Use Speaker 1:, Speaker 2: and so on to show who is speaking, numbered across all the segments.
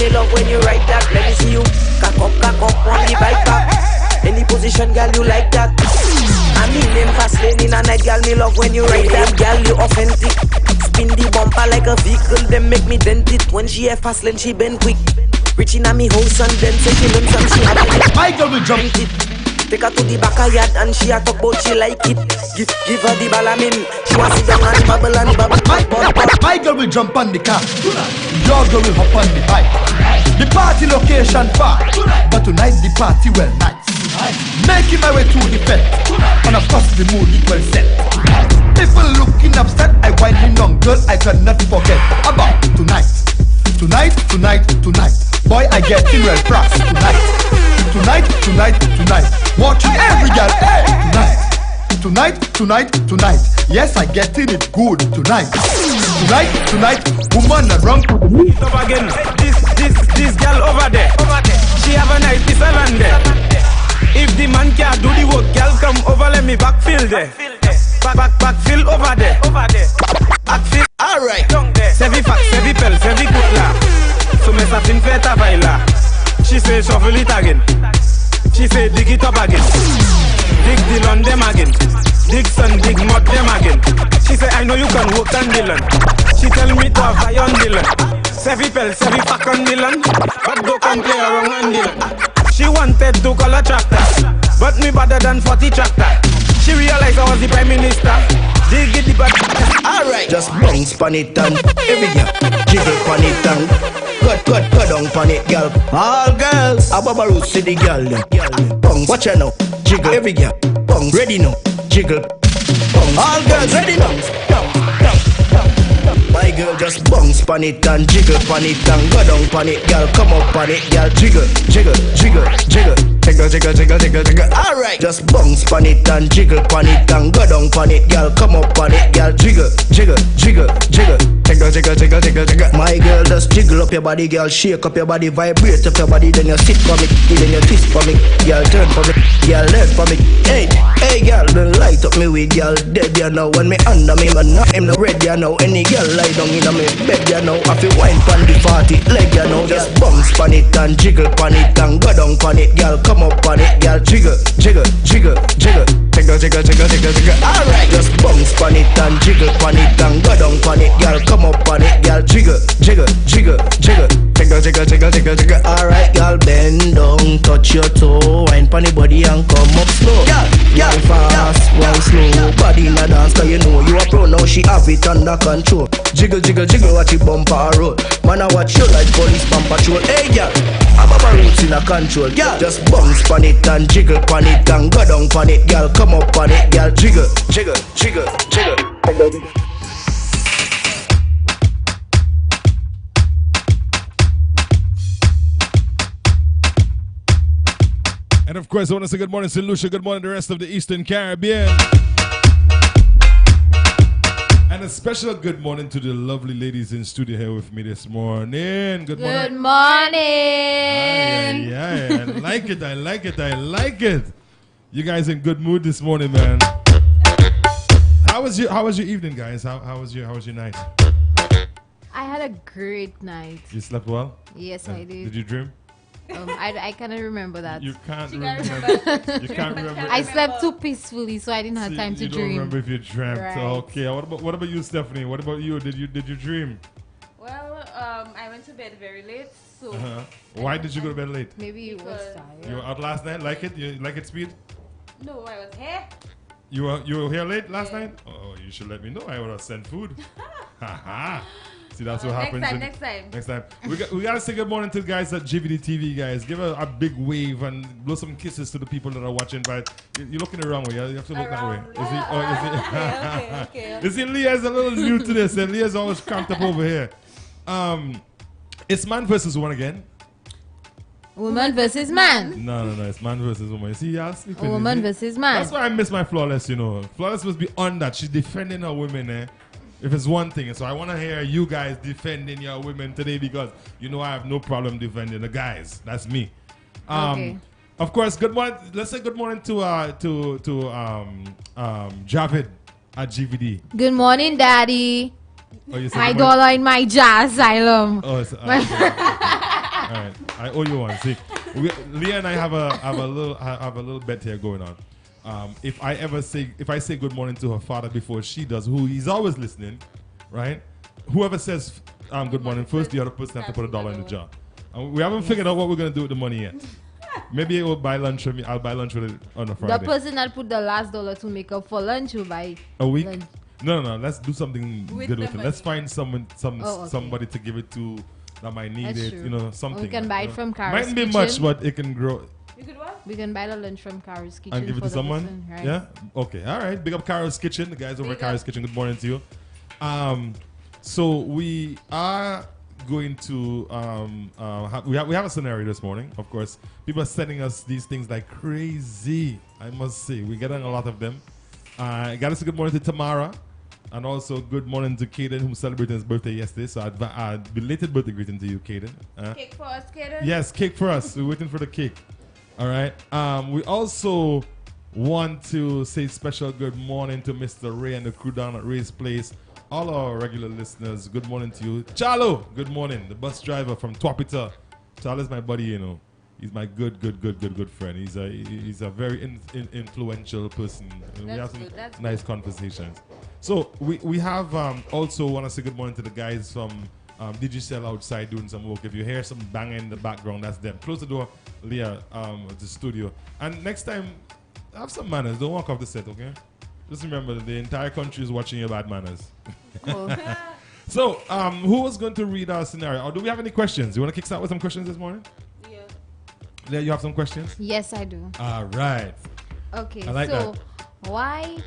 Speaker 1: me love when you ride that. Let me see you cock up on the bike back. Any position, girl, you like that. I mean them fast lane in a night, girl, me love when you ride that. Girl, you authentic. Spin the bumper like a vehicle, then make me dent it. When she have fast lane, she bend quick. Reaching at me house and then say she learn some she have it.
Speaker 2: My girl will jump
Speaker 1: it. Take her to the backyard and she a talk about she like it. Give her the balamin. She want sit down and bubble and bubble.
Speaker 2: My girl will jump on the car. Your girl will hop on the bike. The party location far, but tonight the party well nice. Making my way to the fete, and of course the mood is well set. People looking upset, I winding on girl, I cannot forget about tonight. Tonight. Boy, I get in well fast tonight. Watching every girl, tonight. Yes, I getting it good tonight. Woman around to the meet
Speaker 3: up again. This girl over there. She have a nice piece there. If the man can't do the work, girl come over, let me backfill there. Backfill over there. Backfill. Alright. Sevi fax, sevi pel, sevi kutla. So me sa fin feta baila. She say shuffle it again. She say dig it up again. Dig the land them again. Dig sun, dig mud them again. She say I know you can work on the land. She tell me to have eye on the land. Sevi pel, sevi pack on the land. But go come play around on the land. She wanted to call a tractor, but me better than 40 tractor. She realized I was the prime minister. Dig it the bad. Alright.
Speaker 4: Just bounce pan it and every girl jiggle pan it and cut down pan it, girl. All girls, a baba root see the girl. Bounce, watch her now, jiggle every girl. Bounce, ready now, jiggle. Bounce, all girls ready now. My girl just bounce pan it and jiggle pan it and go down pan it, girl. Come up pan it, girl. Jiggle. Jiggle. Alright, just bounce pan it and jiggle pan it and go down pan it, girl. Come up pan it, girl. Jiggle. Jiggle. My girl just jiggle up your body, girl. Shake up your body, vibrate up your body. Then you sit for me, then you twist for me, girl. Turn for me, girl. Learn for me. Hey, girl, don't light up me with girl. Dead you know when me under me, man. Not him no red you know. Any girl lie down in me bed you know. I feel wine pan the party leg you know. Just bounce pan it and jiggle pan it and go down pan it, girl. Come up pan it, girl. Jiggle. Alright, just bounce pan it and jiggle pan it and go down pan it, girl. Come up pan it, girl. Jiggle. Alright, girl, bend down, touch your toe, wine pan the body and come up slow. Wine fast, wine slow, body in a dance, cause you know you a pro now. She have it under control. Jiggle, watch it bumper roll. Man, I watch you like police pan patrol. Hey, girl, I'm a roots in a control. Girl, just bounce pan it and jiggle pan it and go down pan it, girl. Come up pan it, girl. Jiggle.
Speaker 5: And of course, I want to say good morning to Lucia. Good morning to the rest of the Eastern Caribbean. And a special good morning to the lovely ladies in studio here with me this morning. Good morning.
Speaker 6: Good morning.
Speaker 5: Yeah, I like it. You guys in good mood this morning, man. How was your evening, guys? How was your night?
Speaker 6: I had a great night.
Speaker 5: You slept well?
Speaker 6: Yes, I did.
Speaker 5: Did you dream?
Speaker 6: I cannot remember that.
Speaker 5: You can't remember. You can't remember.
Speaker 6: I slept too peacefully, so I didn't have time to dream.
Speaker 5: You don't remember if you dreamt.
Speaker 6: Right.
Speaker 5: Okay. What about you, Stephanie? What about you? Did you dream?
Speaker 7: Well, I went to bed very late, so.
Speaker 5: Why did you go to bed late?
Speaker 6: Maybe you was tired.
Speaker 5: You were out last night. Like it? You like it, Speed?
Speaker 7: No, I was here.
Speaker 5: You were here late last night? Oh, you should let me know. I would have sent food. Haha. See, that's what happens.
Speaker 7: Next time.
Speaker 5: We gotta say good morning to the guys at GVD TV, guys. Give a big wave and blow some kisses to the people that are watching. But you're looking the wrong way. You have to look that way.
Speaker 7: Okay.
Speaker 5: You see, Leah's a little new to this, and Leah's always cramped up over here. It's man versus woman again.
Speaker 6: Woman versus man.
Speaker 5: No. It's man versus woman. You see, y'all sleeping.
Speaker 6: Woman versus man.
Speaker 5: That's why I miss my Flawless, you know. Flawless must be on that. She's defending her women, if it's one thing. So I want to hear you guys defending your women today because you know I have no problem defending the guys. That's me.
Speaker 6: Okay.
Speaker 5: Of course, good morning. Let's say good morning to Javid at GVD.
Speaker 6: Good morning, Daddy.
Speaker 5: Oh, you
Speaker 6: my daughter in my jazz asylum.
Speaker 5: Oh, right. I owe you one. See, Leah and I have a little bet here going on. If I say good morning to her father before she does, who he's always listening, right? Whoever says good morning first, the other person has to put $1 in the jar. And we haven't figured out what we're gonna do with the money yet. Maybe I'll buy lunch with me. I'll buy lunch with it on a Friday.
Speaker 6: The person that put the last dollar to make up for lunch will buy
Speaker 5: a week.
Speaker 6: lunch.
Speaker 5: No. Let's do something good with it. Let's find
Speaker 6: Okay.
Speaker 5: somebody to give it to that might need
Speaker 6: That's
Speaker 5: it.
Speaker 6: true.
Speaker 5: You know, something.
Speaker 6: We can buy it from Kara's
Speaker 5: Mightn't be
Speaker 6: Kitchen.
Speaker 5: much, but it can grow.
Speaker 7: You could what?
Speaker 6: We can buy the lunch from Kara's Kitchen
Speaker 5: And give it
Speaker 6: for
Speaker 5: to
Speaker 6: the
Speaker 5: someone?
Speaker 6: person, right?
Speaker 5: Yeah? Okay. All right. Big up Kara's Kitchen. The guys over at
Speaker 7: Big up.
Speaker 5: Kara's Kitchen. Good morning to you. So we are going to we have a scenario this morning. Of course, people are sending us these things like crazy. I must say, we're getting a lot of them. Got us a good morning to Tamara, and also good morning to Kaden, who celebrated his birthday yesterday. So belated birthday greeting to you, Kaden.
Speaker 7: Cake for us, Kaden?
Speaker 5: Yes, cake for us. We're waiting for the cake. All right. We also want to say special good morning to Mr. Ray and the crew down at Ray's Place. All our regular listeners, good morning to you. Chalo, good morning. The bus driver from Twapita. Chalo is my buddy, you know. He's my good friend. He's a very influential person. We have some
Speaker 7: That's
Speaker 5: nice conversations. So we have also want to say good morning to the guys from Digicel outside doing some work. If you hear some banging in the background, that's them. Close the door, Leah, the studio. And next time, have some manners. Don't walk off the set, okay? Just remember that the entire country is watching your bad manners.
Speaker 6: Cool.
Speaker 5: So, who was going to read our scenario? Or do we have any questions? You want to kickstart with some questions this morning?
Speaker 7: Yeah.
Speaker 5: Leah, you have some questions?
Speaker 6: Yes, I do.
Speaker 5: All right.
Speaker 6: Okay,
Speaker 5: I like
Speaker 6: so why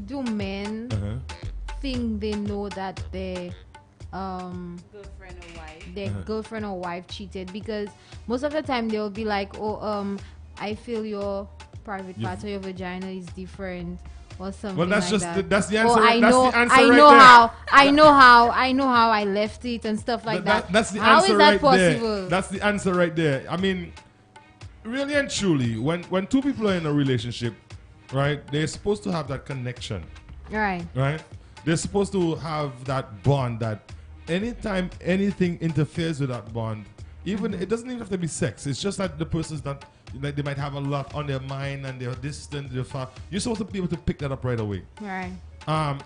Speaker 6: do men think they know that their
Speaker 7: Girlfriend or wife.
Speaker 6: girlfriend or wife cheated? Because most of the time they'll be like, I feel your private parts or your vagina is different or something.
Speaker 5: Well, that's
Speaker 6: like
Speaker 5: just
Speaker 6: that.
Speaker 5: the answer.
Speaker 6: Or I
Speaker 5: that's
Speaker 6: know,
Speaker 5: the answer
Speaker 6: I
Speaker 5: right
Speaker 6: know
Speaker 5: there.
Speaker 6: how, I know how I left it and stuff like that.
Speaker 5: That's the
Speaker 6: How
Speaker 5: answer
Speaker 6: is that
Speaker 5: right
Speaker 6: possible?
Speaker 5: there. That's the answer right there. I mean, really and truly, when two people are in a relationship, right, they're supposed to have that connection,
Speaker 6: Right.
Speaker 5: right? They're supposed to have that bond that anytime anything interferes with that bond, even it doesn't even have to be sex. It's just that the person's not, like, they might have a lot on their mind and they're distant, they're far. You're supposed to be able to pick that up right away.
Speaker 6: Right.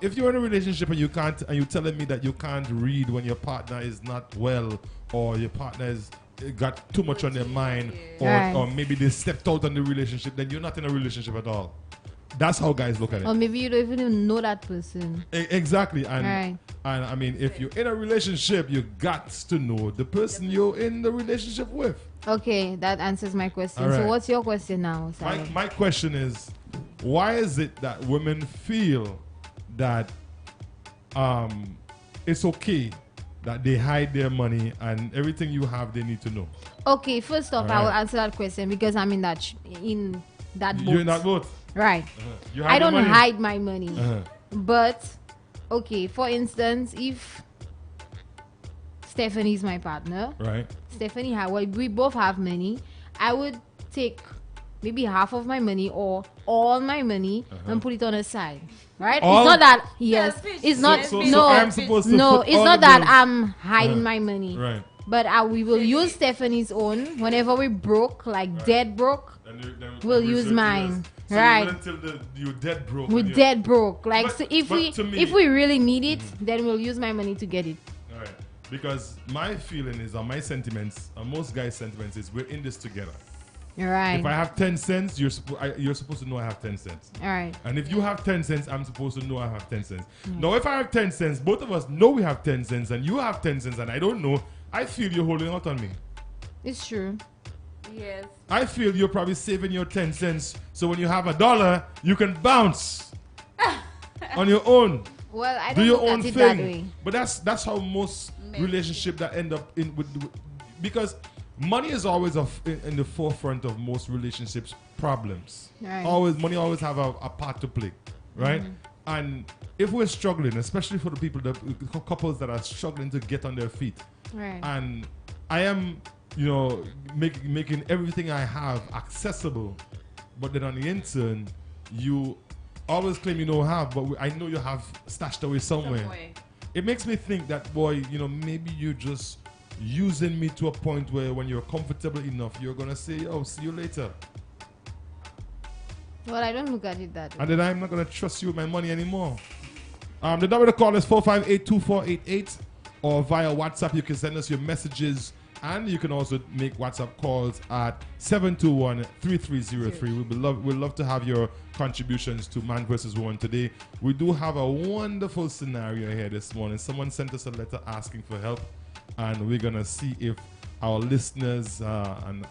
Speaker 5: If you're in a relationship and you can't, and you're telling me that you can't read when your partner is not well, or your partner has got too much on their mind,
Speaker 6: Right.
Speaker 5: or maybe they stepped out on the relationship, then you're not in a relationship at all. That's how guys look at it.
Speaker 6: Or maybe you don't even know that person.
Speaker 5: Exactly. And
Speaker 6: Right.
Speaker 5: and I mean, if you're in a relationship, you got to know the person you're in the relationship with.
Speaker 6: Okay, that answers my question.
Speaker 5: All right.
Speaker 6: So what's your question now, Simon?
Speaker 5: My question is, why is it that women feel that it's okay that they hide their money and everything you have they need to know?
Speaker 6: Okay, first off,
Speaker 5: All
Speaker 6: I will
Speaker 5: right.
Speaker 6: answer that question because I'm in that boat.
Speaker 5: You're in that boat.
Speaker 6: Right.
Speaker 5: You
Speaker 6: I
Speaker 5: hide your
Speaker 6: don't
Speaker 5: money.
Speaker 6: hide my money.
Speaker 5: Uh-huh.
Speaker 6: But okay, for instance, if Stephanie's my partner,
Speaker 5: Right.
Speaker 6: Stephanie, we both have money, I would take maybe half of my money or all my money and put it on a side. Right?
Speaker 5: All-
Speaker 6: It's not that yes,
Speaker 7: Yeah,
Speaker 6: it's
Speaker 7: so-
Speaker 6: not
Speaker 7: so
Speaker 6: no,
Speaker 5: I'm supposed to
Speaker 6: no,
Speaker 5: put
Speaker 6: it's
Speaker 5: all
Speaker 6: not
Speaker 5: the
Speaker 6: that
Speaker 5: bills-
Speaker 6: I'm hiding my money.
Speaker 5: Right.
Speaker 6: But we will use Stephanie's own whenever we broke, like dead broke.
Speaker 5: Then
Speaker 6: We'll use mine.
Speaker 5: So
Speaker 6: Right.
Speaker 5: you wait until you're dead broke.
Speaker 6: We're
Speaker 5: and you-
Speaker 6: dead broke. Like
Speaker 5: But-
Speaker 6: so if
Speaker 5: but to me-
Speaker 6: we really need it, then we'll use my money to get it.
Speaker 5: All right. Because my feeling is, on my sentiments, and most guys' sentiments is, we're in this together.
Speaker 6: Right.
Speaker 5: If I have 10 cents, you're supposed to know I have 10 cents.
Speaker 6: All right.
Speaker 5: And if you have 10 cents, I'm supposed to know I have 10 cents. Now, if I have 10 cents, both of us know we have 10 cents, and you have 10 cents, and I don't know, I feel you're holding out on me.
Speaker 6: It's true.
Speaker 7: Yes.
Speaker 5: I feel you're probably saving your 10 cents, so when you have $1, you can bounce on your own.
Speaker 6: Well, I
Speaker 5: Do
Speaker 6: don't
Speaker 5: your
Speaker 6: look
Speaker 5: own
Speaker 6: at it that way.
Speaker 5: thing. But that's how most
Speaker 7: Men.
Speaker 5: relationships that end up in with because money is always in the forefront of most relationships problems.
Speaker 6: Right.
Speaker 5: Money always have a part to play, right? And if we're struggling, especially for the people, the couples that are struggling to get on their feet,
Speaker 6: Right.
Speaker 5: and I am, making everything I have accessible, but then on the intern, you always claim you don't have, but I know you have stashed away somewhere. It makes me think that, boy, maybe you just using me to a point where when you're comfortable enough, you're gonna say, "Oh, see you later."
Speaker 6: Well, I don't look at it that way.
Speaker 5: And then I'm not gonna trust you with my money anymore. The number to call is 458-2488, or via WhatsApp you can send us your messages, and you can also make WhatsApp calls at 721-3303. We'd love to have your contributions to Man vs. Woman today. We do have a wonderful scenario here this morning. Someone sent us a letter asking for help, and we're gonna see if our listeners and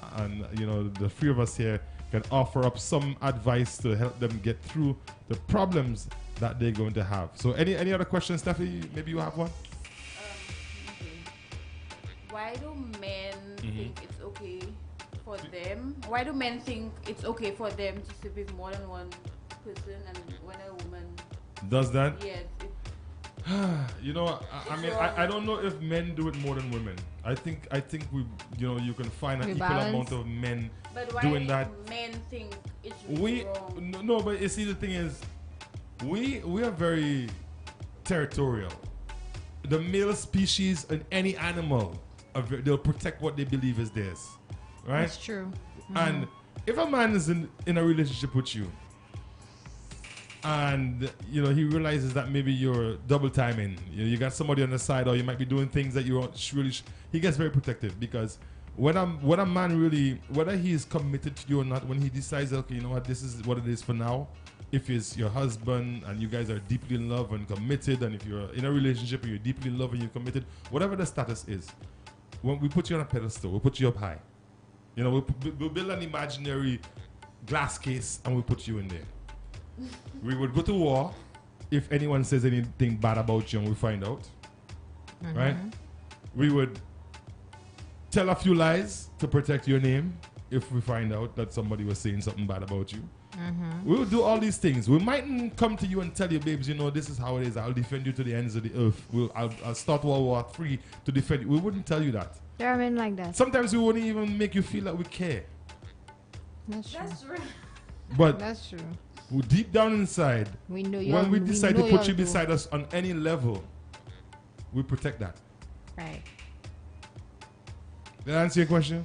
Speaker 5: you know, the three of us here can offer up some advice to help them get through the problems that they're going to have. So any other questions, Steffi? Maybe you have one?
Speaker 7: Okay. Why do men think it's okay for them? Why do men think it's okay for them to sleep with more than one person, and when a woman
Speaker 5: Does that?
Speaker 7: yes,
Speaker 5: You know, I don't know if men do it more than women. I think we, you know, you can find an
Speaker 6: We
Speaker 5: equal
Speaker 6: balance.
Speaker 5: amount of men
Speaker 7: but why
Speaker 5: doing that.
Speaker 7: men think it's
Speaker 5: We
Speaker 7: wrong?
Speaker 5: no, but you see, the thing is, we are very territorial. The male species in any animal, they'll protect what they believe is theirs, right?
Speaker 6: That's true.
Speaker 5: And if a man is in a relationship with you, and you know he realizes that maybe you're double timing, you got somebody on the side, or you might be doing things that you don't really, he gets very protective, because when a man really, whether he's committed to you or not, when he decides, okay, you know what, this is what it is for now. If it's your husband and you guys are deeply in love and committed, and if you're in a relationship and you're deeply in love and you're committed, whatever the status is, when we put you on a pedestal, we put you up high. You know, we'll build an imaginary glass case and we put you in there. We would go to war if anyone says anything bad about you and we find out. Right? We would tell a few lies to protect your name if we find out that somebody was saying something bad about you. We will do all these things. We mightn't come to you and tell you, babes, you know, this is how it is. I'll defend you to the ends of the earth. I'll start World War III to defend you. We wouldn't tell you that.
Speaker 6: There are men like that.
Speaker 5: Sometimes we wouldn't even make you feel like we care.
Speaker 6: That's true.
Speaker 7: That's right.
Speaker 5: But
Speaker 6: That's true.
Speaker 5: deep down inside,
Speaker 6: We know you.
Speaker 5: when we decide to
Speaker 6: know
Speaker 5: put you
Speaker 6: you'll do.
Speaker 5: beside us on any level, we protect that.
Speaker 6: Right.
Speaker 5: Did I answer your question?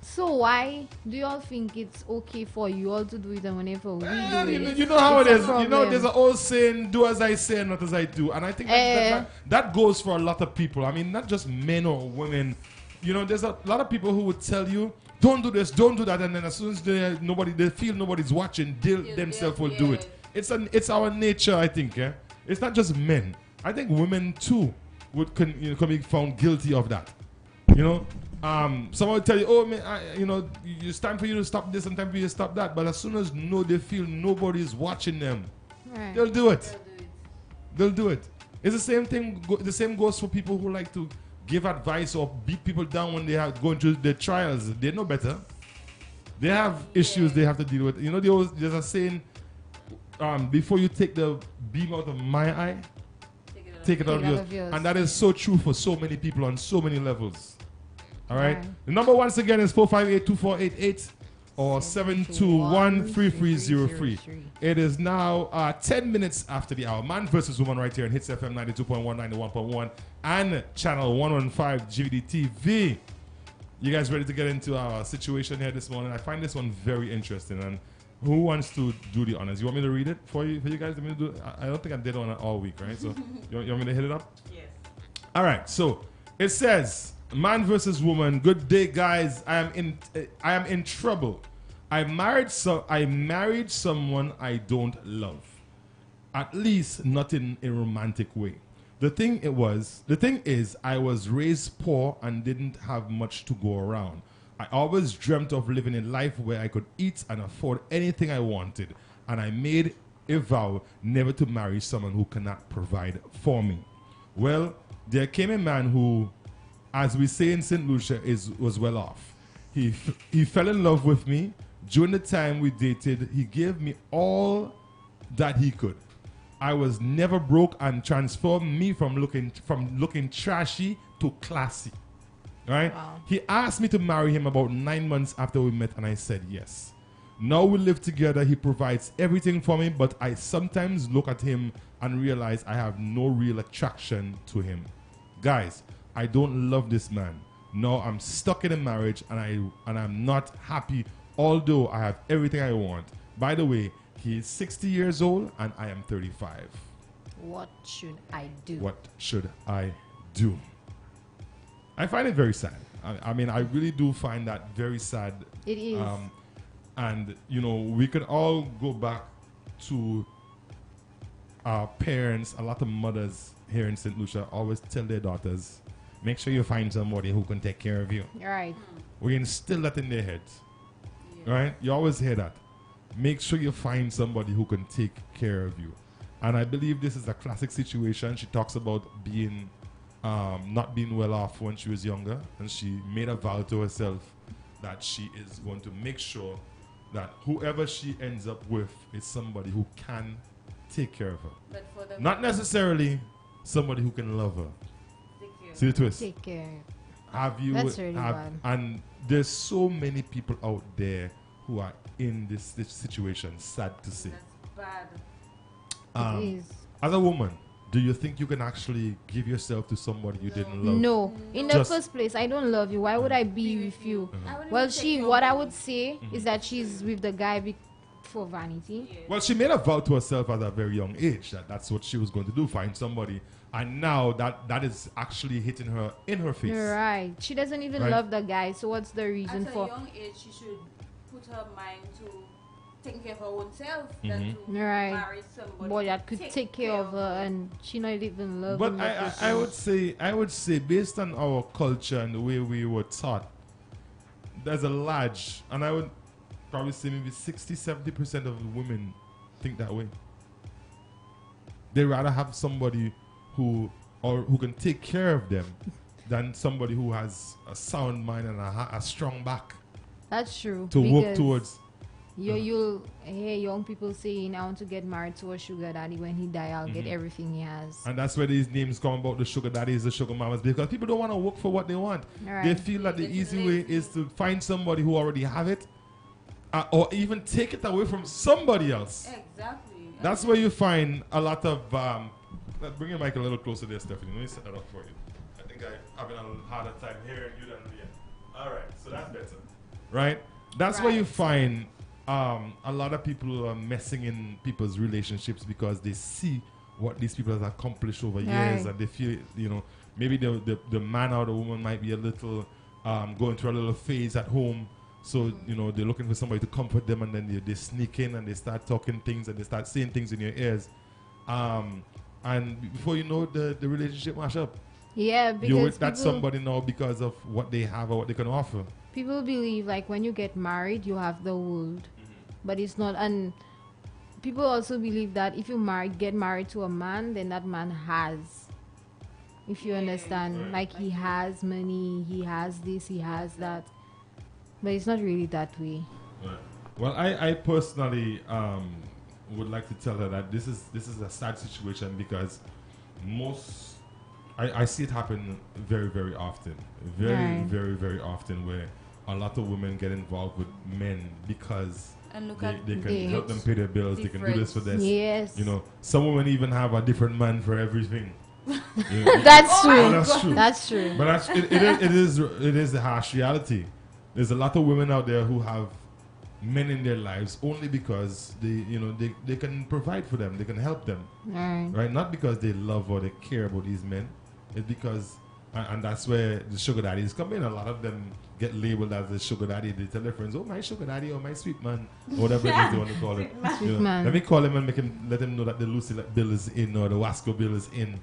Speaker 6: So why do y'all think it's okay for you all to do it, and whenever we do it,
Speaker 5: You know how it
Speaker 6: it's a
Speaker 5: is. You know,
Speaker 6: problem?
Speaker 5: there's an old saying, do as I say and not as I do. And I think that goes for a lot of people. I mean, not just men or women. You know, there's a lot of people who would tell you, don't do this, don't do that. And then as soon as they feel nobody's watching, they themselves will do it. It's our nature, I think. Yeah? It's not just men. I think women too can be found guilty of that. You know, someone will tell you, oh, man, it's time for you to stop this and time for you to stop that. But as soon as they feel nobody's watching them,
Speaker 6: Right.
Speaker 5: they'll do it. They'll do it. It's the same thing. The same goes for people who like to give advice or beat people down when they are going through their trials. They know better. They have issues they have to deal with. You know, there's a saying, before you take the beam out of my eye, take it out of yours. And that is so true for so many people on so many levels. All right.
Speaker 6: Right.
Speaker 5: The number once again is 458-2488 or 721-3303. It is now 10 minutes after the hour. Man versus Woman right here on Hits FM 92.1, 91.1 and channel 115 GVD TV. You guys ready to get into our situation here this morning? I find this one very interesting. And who wants to do the honors? You want me to read it for you guys? I don't think I did one all week, right? So you want me to hit it up?
Speaker 7: Yes.
Speaker 5: All right. So it says, man versus woman. Good day, guys. I am in trouble. I married someone I don't love. At least not in a romantic way. The thing is, I was raised poor and didn't have much to go around. I always dreamt of living a life where I could eat and afford anything I wanted, and I made a vow never to marry someone who cannot provide for me. Well, there came a man who, as we say in St. Lucia, was well off. He fell in love with me. During the time we dated, he gave me all that he could. I was never broke and transformed me from looking trashy to classy. Right?
Speaker 6: Wow.
Speaker 5: He asked me to marry him about 9 months after we met, and I said yes. Now we live together. He provides everything for me, but I sometimes look at him and realize I have no real attraction to him. Guys, I don't love this man. No, I'm stuck in a marriage and I'm not happy, although I have everything I want. By the way, he is 60 years old and I am 35.
Speaker 6: What should I do?
Speaker 5: What should I do? I find it very sad. I mean, I really do find that very sad.
Speaker 6: It is.
Speaker 5: And, you know, we can all go back to our parents. A lot of mothers here in St. Lucia always tell their daughters, make sure you find somebody who can take care of you.
Speaker 6: Right.
Speaker 5: We instill that in their heads. Right? You always hear that. Make sure you find somebody who can take care of you. And I believe this is a classic situation. She talks about being not being well off when she was younger, and she made a vow to herself that she is going to make sure that whoever she ends up with is somebody who can take care of her.
Speaker 7: But for the
Speaker 5: Not necessarily somebody who can love her.
Speaker 7: take care.
Speaker 5: See the twist?
Speaker 6: Take care.
Speaker 5: Have you
Speaker 6: That's really bad.
Speaker 5: And there's so many people out there who are in this situation, sad to say.
Speaker 7: That's bad.
Speaker 6: It is.
Speaker 5: As a woman, do you think you can actually give yourself to somebody you didn't love?
Speaker 6: No. In the
Speaker 5: Just-
Speaker 6: first place, I don't love you. Why would I be with you?
Speaker 7: I wouldn't
Speaker 6: Well,
Speaker 7: even take
Speaker 6: she.
Speaker 7: your
Speaker 6: What I
Speaker 7: money.
Speaker 6: would say is that she's with the guy for vanity.
Speaker 5: Well, she made a vow to herself at a very young age that that's what she was going to do, find somebody. And now that is actually hitting her in her face.
Speaker 6: Right. She doesn't even
Speaker 5: Right.
Speaker 6: love the guy. So what's the reason
Speaker 7: At
Speaker 6: for?
Speaker 7: a young age, she should put her mind to taking care of her own self
Speaker 5: Mm-hmm.
Speaker 7: than to
Speaker 6: Right.
Speaker 7: marry somebody
Speaker 6: Boy,
Speaker 7: to
Speaker 6: that could take care of her, and she not even love
Speaker 5: But
Speaker 6: him.
Speaker 5: I would say based on our culture and the way we were taught, there's a large, and I would probably say maybe 60-70% of women think that way. They rather have somebody who can take care of them than somebody who has a sound mind and a strong back
Speaker 6: That's true.
Speaker 5: to work
Speaker 6: because
Speaker 5: towards.
Speaker 6: You'll hear young people saying, "I want to get married to a sugar daddy. When he die, I'll get everything he has."
Speaker 5: And that's where these names come about, the sugar daddies, the sugar mamas, because people don't want to work for what they want.
Speaker 6: Right.
Speaker 5: They feel that the easy way is to find somebody who already have it, or even take it away from somebody else.
Speaker 7: Exactly.
Speaker 5: That's where you find a lot of. Bring your mic a little closer there, Stephanie. Let me set that up for you. I think I'm having a harder time hearing you than Leah. All right, so that's better, right? That's where you
Speaker 7: Right.
Speaker 5: find a lot of people are messing in people's relationships because they see what these people have accomplished over years,
Speaker 6: Right.
Speaker 5: and they feel, you know, maybe the man or the woman might be a little going through a little phase at home. So, you know, they're looking for somebody to comfort them, and then they sneak in and they start talking things and they start saying things in your ears. And before you know, the relationship mash up.
Speaker 6: Yeah,
Speaker 5: You're
Speaker 6: because
Speaker 5: with that
Speaker 6: people,
Speaker 5: somebody now because of what they have or what they can offer.
Speaker 6: people believe like when you get married, you have the world, but it's not. And people also believe that if you get married to a man, then that man has. If you understand, like he has money, he has this, he has that, but it's not really that way.
Speaker 5: Well, I personally would like to tell her that this is a sad situation because I see it happen very, very often.
Speaker 6: Right.
Speaker 5: Very, very often where a lot of women get involved with men because
Speaker 7: And look
Speaker 5: they
Speaker 7: at
Speaker 5: can
Speaker 6: the
Speaker 5: help them pay their bills, they can do this for this.
Speaker 6: Yes.
Speaker 5: You know, some women even have a different man for everything. You know,
Speaker 6: That's true.
Speaker 5: well, that's true.
Speaker 6: That's true.
Speaker 5: But it is the harsh reality. There's a lot of women out there who have men in their lives only because they can provide for them, they can help them,
Speaker 6: Right.
Speaker 5: right? Not because they love or they care about these men. It's because, and that's where the sugar daddies come in. A lot of them get labeled as the sugar daddy. They tell their friends, "Oh, my sugar daddy," or "My sweet man," or whatever it is they want to call it.
Speaker 6: Sweet man.
Speaker 5: Let me call him and let him know that the Lucy bill is in or the Wasco bill is in.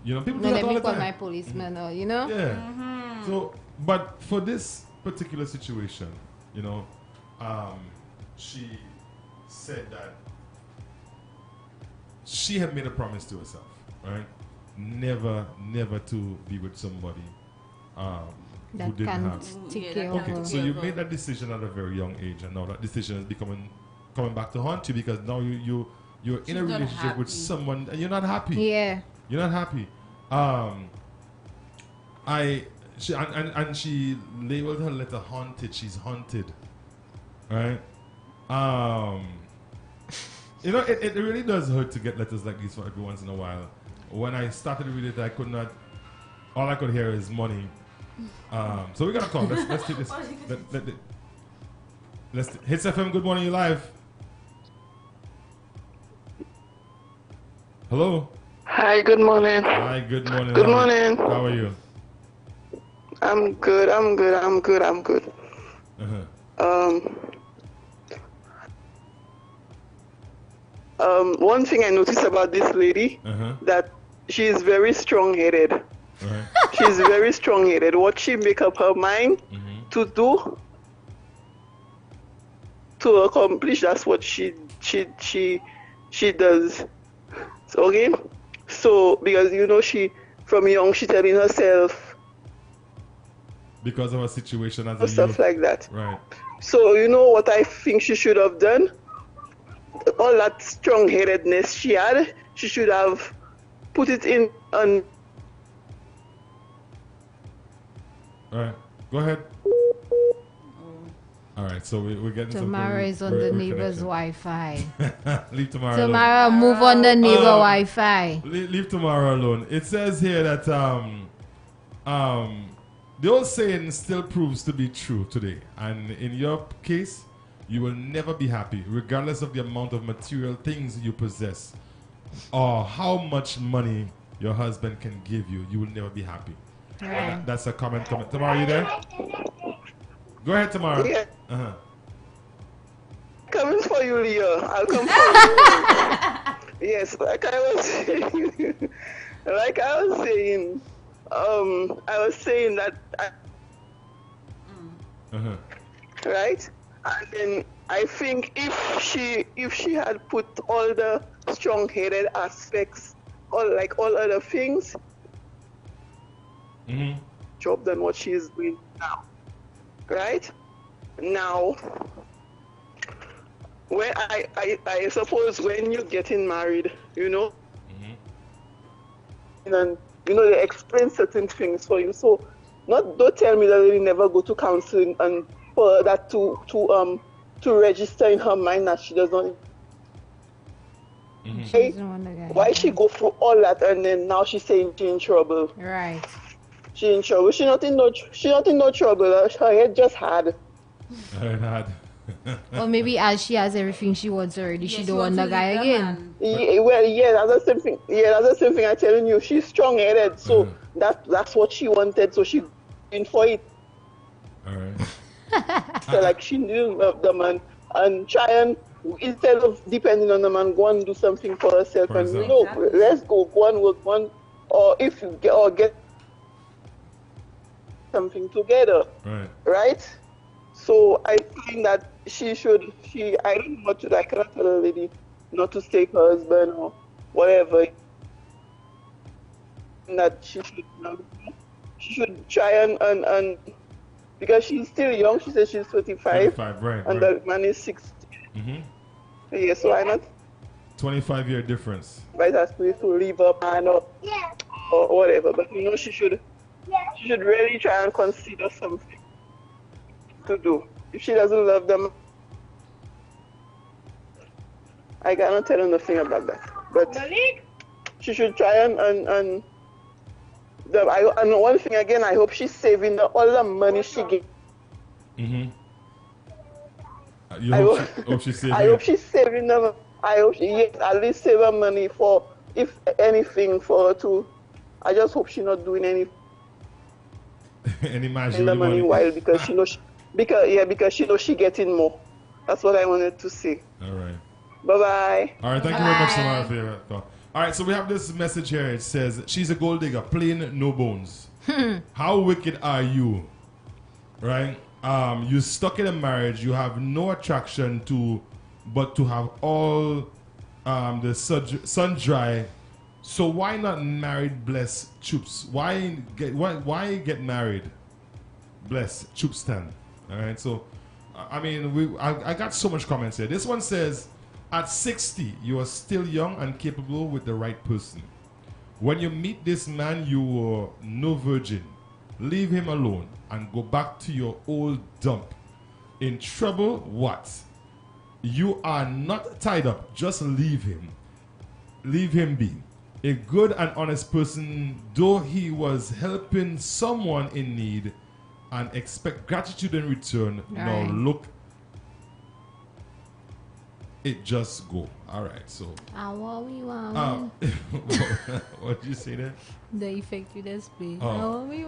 Speaker 5: You know, people do
Speaker 6: No,
Speaker 5: that
Speaker 6: let
Speaker 5: all
Speaker 6: me
Speaker 5: the
Speaker 6: call
Speaker 5: time.
Speaker 6: my policeman, or you know.
Speaker 5: Yeah. So, but for this particular situation, you know, she said that she had made a promise to herself, right? Never to be with somebody who
Speaker 6: That
Speaker 5: didn't
Speaker 6: can't
Speaker 5: have.
Speaker 6: take
Speaker 7: Yeah,
Speaker 6: care
Speaker 7: that
Speaker 6: of
Speaker 5: Okay,
Speaker 6: her.
Speaker 5: so you made that decision at a very young age, and now that decision is coming back to haunt you because now you're in
Speaker 7: She's
Speaker 5: a
Speaker 7: not
Speaker 5: relationship with
Speaker 7: happy.
Speaker 5: someone and you're not happy.
Speaker 6: Yeah.
Speaker 5: You're not happy. She labeled her letter haunted. She's haunted, right? You know, it really does hurt to get letters like these for every once in a while. When I started to read it, I could not All I could hear is money. So we're gonna call. Let's take this. Hits FM. Good morning. You live. Hello.
Speaker 8: Hi, good morning.
Speaker 5: Hi. Good morning.
Speaker 8: Good morning.
Speaker 5: How are you?
Speaker 8: I'm good. One thing I noticed about this lady, that she is very strong-headed.
Speaker 5: Right.
Speaker 8: She's very strong-headed. What she make up her mind to do, to accomplish, that's what she does. So, okay? So, because, you know, she, from young, she telling herself,
Speaker 5: because of a situation as a
Speaker 8: stuff
Speaker 5: youth.
Speaker 8: like that.
Speaker 5: Right.
Speaker 8: So, you know what I think she should have done? All that strong-headedness she had, she should have put it in on.
Speaker 5: All right. Go ahead. All right. So we're getting
Speaker 6: Tamara is on the neighbor's Wi-Fi.
Speaker 5: Leave Tamara
Speaker 6: Tamara, move on the neighbor Wi-Fi.
Speaker 5: Leave Tamara alone. It says here that the old saying still proves to be true today. And in your case, you will never be happy, regardless of the amount of material things you possess or how much money your husband can give you. You will never be happy.
Speaker 6: Right.
Speaker 5: That's a comment. Tamara, you there? Go ahead, Tamara.
Speaker 8: Yeah.
Speaker 5: Uh-huh.
Speaker 8: Coming for you, Leo. I'll come for you. Yes, like I was saying, I was saying that, right? And then I think if she had put all the strong-headed aspects, all other things, job than what she is doing now, right? Now, when I suppose when you're getting married, you know, and you know they explain certain things for you. So, don't tell me that they never go to counseling and for that to register in her mind that she does not. Why she go through all that and then now she's saying she's in trouble?
Speaker 6: Right.
Speaker 8: She in trouble. She not in no trouble. Her head just hard.
Speaker 6: Or maybe as she has everything she wants already, she don't want the guy again.
Speaker 8: That's the same thing. Yeah, that's the same thing I'm telling you. She's strong-headed, so that's what she wanted. So she in for it.
Speaker 5: All right.
Speaker 8: So like she didn't love the man and try and instead of depending on the man, go and do something for herself. And you know, let's go and work one, or if you get something together. Right? So I think that I don't know what to do. I cannot tell a lady not to take her husband or whatever. That she should try and because she's still young. She says she's 35. And the man is 60. Yeah, so why not?
Speaker 5: 25-year difference.
Speaker 8: Right, has to leave her man or whatever. But you know, she should really try and consider something to do. If she doesn't love them, I cannot tell her nothing about that. But she should try and one thing again, I hope she's saving all the money she gets. I hope she's saving them. I hope she at least save her money for, if anything, for her to. I just hope she's not doing any
Speaker 5: magic
Speaker 8: the money while because she knows she getting more. That's what I wanted to say.
Speaker 5: All right.
Speaker 8: Bye-bye.
Speaker 5: All right, thank you very much, Samara, for your thought. All right, so we have this message here. It says, she's a gold digger, plain no bones. How wicked are you? Right? You stuck in a marriage, you have no attraction but to have all the sun dry. So why not married bless Choops? Why get married? Bless Choopstan. All right, so I mean, I got so much comments here. This one says, at 60, you are still young and capable with the right person. When you meet this man, you are no virgin. Leave him alone and go back to your old dump. In trouble, what? You are not tied up. Just leave him. Leave him be. A good and honest person, though he was helping someone in need and expect gratitude in return. Now
Speaker 6: Right.
Speaker 5: look, it just go. All right, so what did you say there?
Speaker 6: The effect you display.
Speaker 5: Oh.
Speaker 6: Mommy.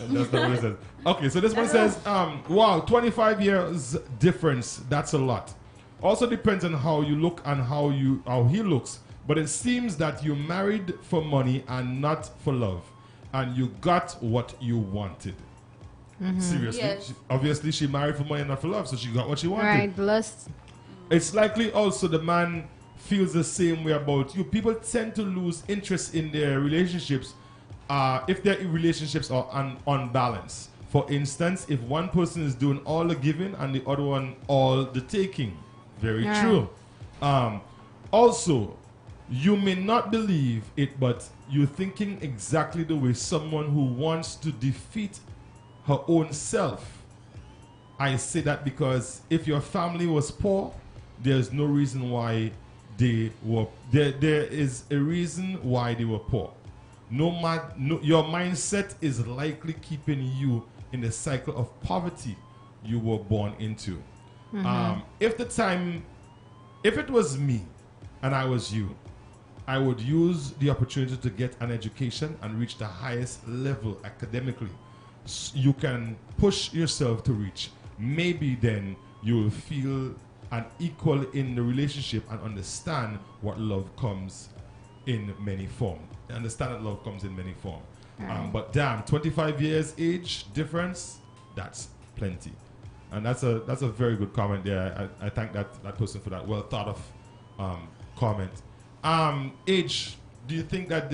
Speaker 5: And that's not what it says. Okay, so this one says, wow, 25 years difference. That's a lot. Also depends on how you look and how he looks. But it seems that you married for money and not for love, and you got what you wanted. Seriously,
Speaker 7: Yes.
Speaker 5: obviously she married for money and not for love, so she got what she wanted.
Speaker 6: Right, lust.
Speaker 5: It's likely also the man feels the same way about you. People tend to lose interest in their relationships if their relationships are unbalanced. For instance, if one person is doing all the giving and the other one all the taking. Very
Speaker 6: Yeah.
Speaker 5: true. Also, you may not believe it, but you're thinking exactly the way someone who wants to defeat her own self. I say that because if your family was poor, there's no reason why they were there is a reason why they were poor. Your mindset is likely keeping you in the cycle of poverty you were born into. If it was me and I was you, I would use the opportunity to get an education and reach the highest level academically. You can push yourself to reach. Maybe then you will feel an equal in the relationship and understand what love comes in many forms. Understand that love comes in many forms. But damn, 25 years age difference, that's plenty. And that's a very good comment there. I thank that person for that well thought of comment. Age, do you think that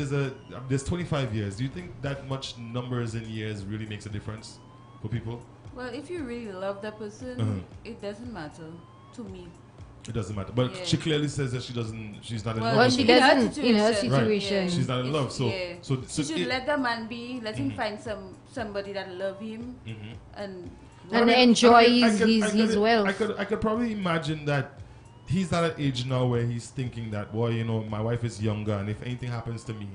Speaker 5: there's 25 years? Do you think that much numbers in years really makes a difference for people?
Speaker 7: Well, if you really love that person, it doesn't matter to me.
Speaker 5: It doesn't matter. But
Speaker 7: Yeah.
Speaker 5: she clearly says that she's not in love.
Speaker 6: Well,
Speaker 5: with
Speaker 6: she
Speaker 5: him.
Speaker 6: doesn't in her
Speaker 5: Right.
Speaker 6: situation.
Speaker 5: She's not in love. So
Speaker 7: she should let the man be. Let him find somebody that love him, and
Speaker 6: enjoy
Speaker 5: I
Speaker 6: his wealth.
Speaker 5: I could probably imagine that he's at an age now where he's thinking that, well, my wife is younger, and if anything happens to me,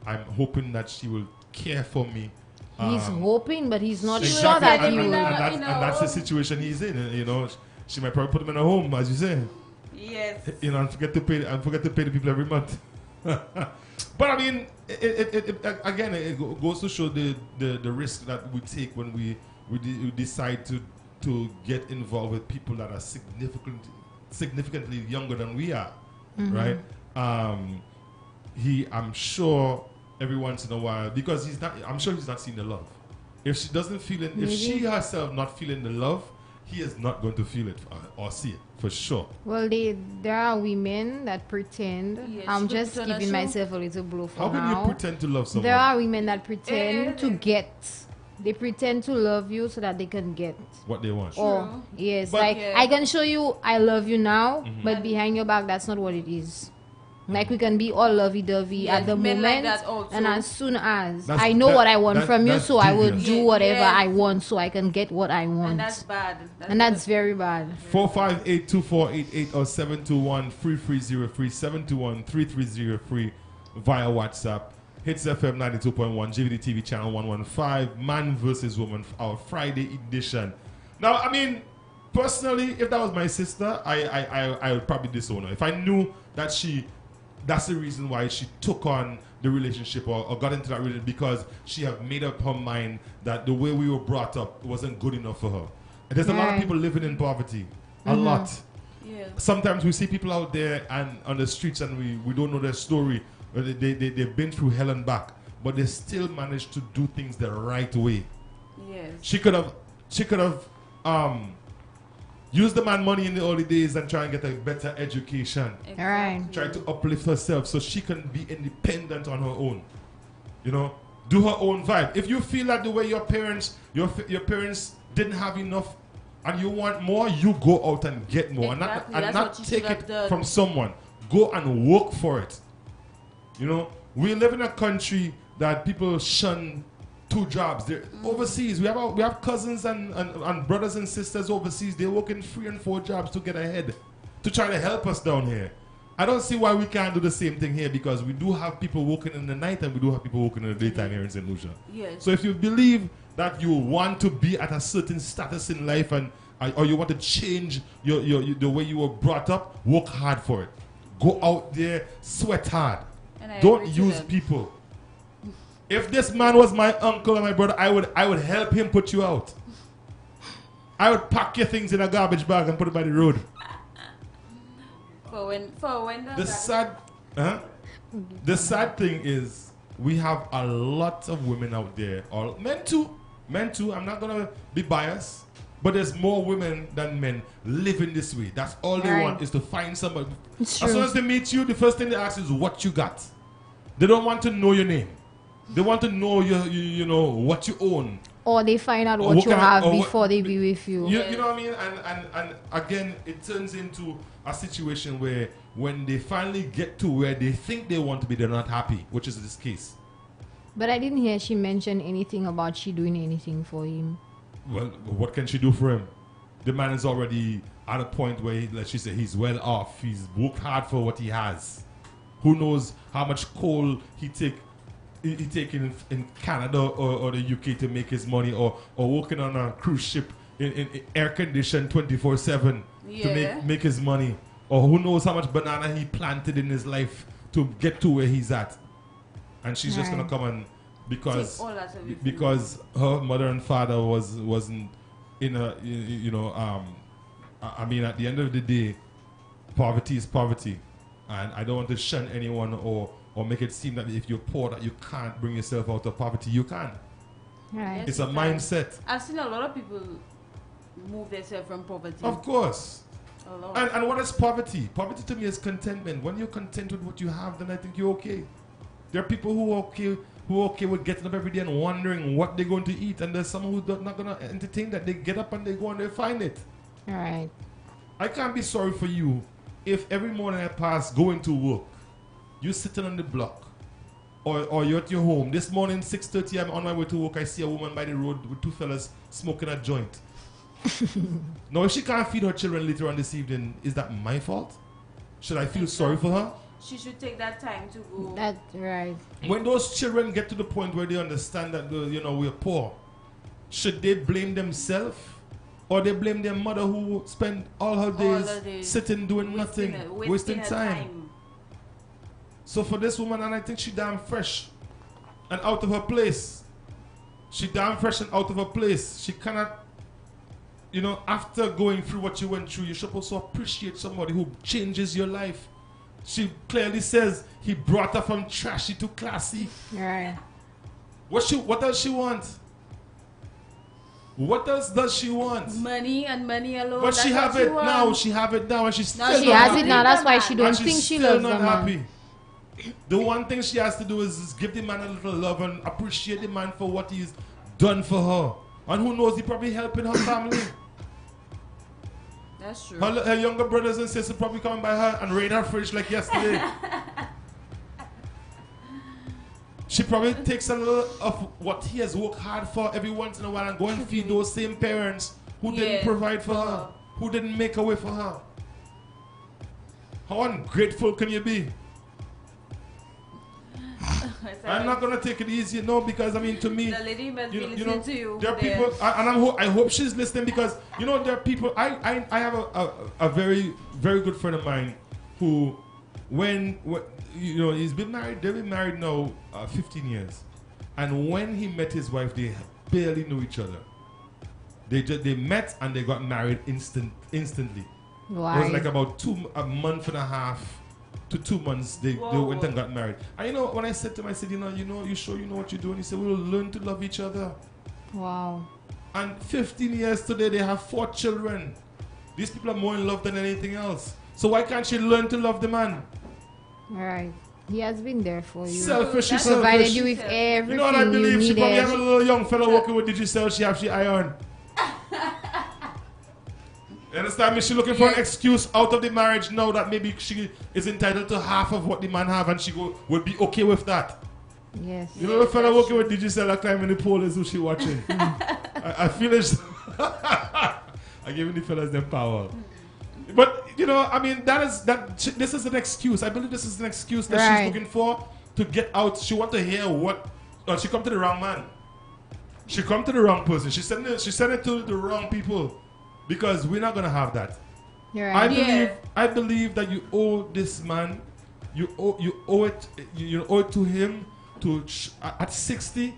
Speaker 5: I'm hoping that she will care for me.
Speaker 6: He's hoping, but he's not
Speaker 5: Exactly.
Speaker 6: sure that
Speaker 5: and,
Speaker 6: he
Speaker 5: and,
Speaker 6: will.
Speaker 5: and that's the situation he's in. She might probably put him in a home, as you say.
Speaker 7: yes,
Speaker 5: And forget to pay the people every month. But I mean, it goes to show the risk that we take when we decide to get involved with people that are significantly younger than we are, right? I'm sure every once in a while, because I'm sure he's not seeing the love. If she doesn't feel it, if she herself not feeling the love, he is not going to feel it or see it for sure.
Speaker 6: Well, there are women that pretend.
Speaker 7: Yes,
Speaker 6: I'm
Speaker 7: to
Speaker 6: just
Speaker 7: put on a
Speaker 6: giving
Speaker 7: show.
Speaker 6: myself a little blow for
Speaker 5: How can
Speaker 6: now.
Speaker 5: you pretend to love someone?
Speaker 6: There are women that pretend to get. They pretend to love you so that they can get.
Speaker 5: What they want.
Speaker 6: Or yes,
Speaker 5: But-
Speaker 6: like
Speaker 7: Yeah.
Speaker 6: I can show you I love you now, but behind your back that's not what it is. Like we can be all lovey-dovey
Speaker 7: Yes,
Speaker 6: at the
Speaker 7: men like
Speaker 6: moment,
Speaker 7: that also.
Speaker 6: and as soon as
Speaker 5: That's-
Speaker 6: I know what I want
Speaker 5: that-
Speaker 6: from you,
Speaker 5: that's
Speaker 6: so I will
Speaker 5: devious.
Speaker 6: do
Speaker 7: Yeah,
Speaker 6: whatever
Speaker 7: yes.
Speaker 6: I want so I can get what I want,
Speaker 7: and that's bad.
Speaker 6: and that's very bad.
Speaker 5: 458-2488 or 721-3303 721-3303 via WhatsApp. Hits FM 92.1 GVD TV channel 115 Man vs. Woman, our Friday edition. Now, I mean, personally, if that was my sister, I would probably disown her. If I knew that that's the reason why she took on the relationship or got into that relationship, because she have made up her mind that the way we were brought up wasn't good enough for her. And there's a lot of
Speaker 6: Right.
Speaker 5: people living in poverty. A lot.
Speaker 7: Yeah.
Speaker 5: Sometimes we see people out there and on the streets and we don't know their story. They've been through hell and back, but they still managed to do things the right way.
Speaker 7: Yes.
Speaker 5: She could have used the man money in the early days and try and get a better education.
Speaker 6: Right.
Speaker 5: Try to uplift herself so she can be independent on her own. Do her own vibe. If you feel that the way your parents didn't have enough and you want more, you go out and get more.
Speaker 7: Exactly.
Speaker 5: And
Speaker 7: That's
Speaker 5: not
Speaker 7: what you
Speaker 5: take
Speaker 7: should have
Speaker 5: it
Speaker 7: done.
Speaker 5: from someone. Go and work for it. We live in a country that people shun 2 jobs. They're overseas. We have cousins and brothers and sisters overseas. They're working 3 and 4 jobs to get ahead, to try to help us down here. I don't see why we can't do the same thing here, because we do have people working in the night and we do have people working in the daytime here in St. Lucia.
Speaker 7: Yes.
Speaker 5: So if you believe that you want to be at a certain status in life and or you want to change the way you were brought up, work hard for it. Go out there, sweat hard. Don't use people. If this man was my uncle and my brother, I would help him put you out. I would pack your things in a garbage bag and put it by the road.
Speaker 7: For when
Speaker 5: The sad thing is we have a lot of women out there, or men too. I'm not gonna be biased, but there's more women than men living this way. That's all they want, is to find somebody. As soon as they meet you, the first thing they ask is what you got. They don't want to know your name. They want to know you know what you own.
Speaker 6: Or they find out what you have before they be with you.
Speaker 5: You know what I mean? And again, it turns into a situation where when they finally get to where they think they want to be, they're not happy, which is this case.
Speaker 6: But I didn't hear she mention anything about she doing anything for him.
Speaker 5: Well, what can she do for him? The man is already at a point where, like she said, he's well off. He's worked hard for what he has. Who knows how much coal he take in Canada or the UK to make his money, or working on a cruise ship in air conditioned 24/7 to make his money, or who knows how much banana he planted in his life to get to where he's at. And she's just gonna come and because her mother and father wasn't in a I mean, at the end of the day, poverty is poverty, and I don't want to shun anyone or make it seem that if you're poor that you can't bring yourself out of poverty. You can.
Speaker 6: Right.
Speaker 7: Yes,
Speaker 5: It's a mindset.
Speaker 7: I've seen a lot of people move themselves from poverty.
Speaker 5: Of course.
Speaker 7: A lot.
Speaker 5: And what is poverty? Poverty to me is contentment. When you're content with what you have, then I think you're okay. There are people who are okay with getting up every day and wondering what they're going to eat, and there's someone who's not going to entertain that. They get up and they go and they find it.
Speaker 6: All right.
Speaker 5: I can't be sorry for you if every morning I pass going to work, you're sitting on the block, or you're at your home. This morning, 6:30, I'm on my way to work. I see a woman by the road with two fellas smoking a joint. Now, if she can't feed her children later on this evening, is that my fault? Should I feel sorry for her?
Speaker 7: She should take that time to go.
Speaker 6: That's right.
Speaker 5: When those children get to the point where they understand that we're poor, should they blame themselves, or they blame their mother who spent all her days sitting doing nothing, wasting time? So for this woman, and I think she damn fresh and out of her place. She damn fresh and out of her place. She cannot, after going through what you went through, you're supposed to appreciate somebody who changes your life. She clearly says he brought her from trashy to classy.
Speaker 6: Right.
Speaker 5: What does she want? What else does she want?
Speaker 7: Money and money alone.
Speaker 5: But she have it now. She have it now, and she's still
Speaker 6: she has it now. That's why she don't think she loves the
Speaker 5: happy.
Speaker 6: man.
Speaker 5: The one thing she has to do is give the man a little love and appreciate the man for what he's done for her. And who knows, he probably helping her family.
Speaker 7: That's true.
Speaker 5: Her younger brothers and sisters probably coming by her and raid her fridge like yesterday. She probably takes a little of what he has worked hard for every once in a while and go and feed those same parents who didn't provide for her, who didn't make a way for her. How ungrateful can you be? I'm not gonna take it easy, no, because I mean, to me,
Speaker 7: the lady must be listening to you.
Speaker 5: There are people, and I hope she's listening, because there are people. I have a very very good friend of mine who, when he's been married. They've been married now 15 years, and when he met his wife, they barely knew each other. They met and they got married instantly.
Speaker 6: Why?
Speaker 5: It was like about a month and a half to 2 months, they went and got married. And when I said to him, I said, you sure you know what you're doing? He said, we'll learn to love each other.
Speaker 6: Wow.
Speaker 5: And 15 years today, they have 4 children. These people are more in love than anything else. So why can't she learn to love the man?
Speaker 6: Right. He has been there for you.
Speaker 5: Selfish, she's
Speaker 6: provided
Speaker 5: selfish.
Speaker 6: you with everything.
Speaker 5: You know what I believe? She
Speaker 6: needed.
Speaker 5: probably have a little young fellow working with Digicel. She iron. You understand me? She's looking for an excuse out of the marriage now that maybe she is entitled to half of what the man have, and she would be okay with that.
Speaker 6: Yes.
Speaker 5: You know the fella working with Digicel climbing the pole is who she watching. I feel it's I giving the fellas them power. But you know, I mean, this is an excuse. I believe this is an excuse that she's looking for to get out. She want to hear what. She come to the wrong man. She come to the wrong person. She sent it to the wrong people, because we're not gonna have that.
Speaker 6: You're right.
Speaker 5: I believe that you owe this man. You owe it to him at 60.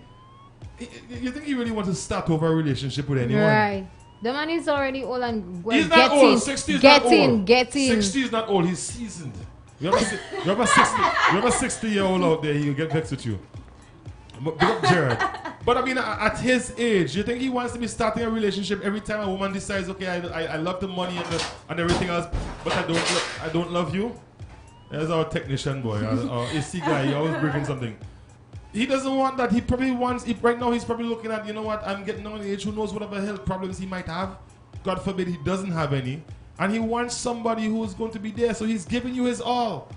Speaker 5: You think he really wants to start over a relationship with anyone?
Speaker 6: Right. The man is already old and
Speaker 5: he's not old. 60 is not old.
Speaker 6: Get in.
Speaker 5: 60 is not old. He's seasoned. You have a 60-year-old out there. He'll get vexed with you. Big up Jared. But I mean, at his age, you think he wants to be starting a relationship every time a woman decides, okay, I love the money and everything else, but I don't love you? There's our technician boy, our AC guy. He always bringing something. He doesn't want that. He probably wants. Right now, he's probably looking at, you know what? I'm getting on the age. Who knows whatever health problems he might have? God forbid he doesn't have any, and he wants somebody who's going to be there. So he's giving you his all.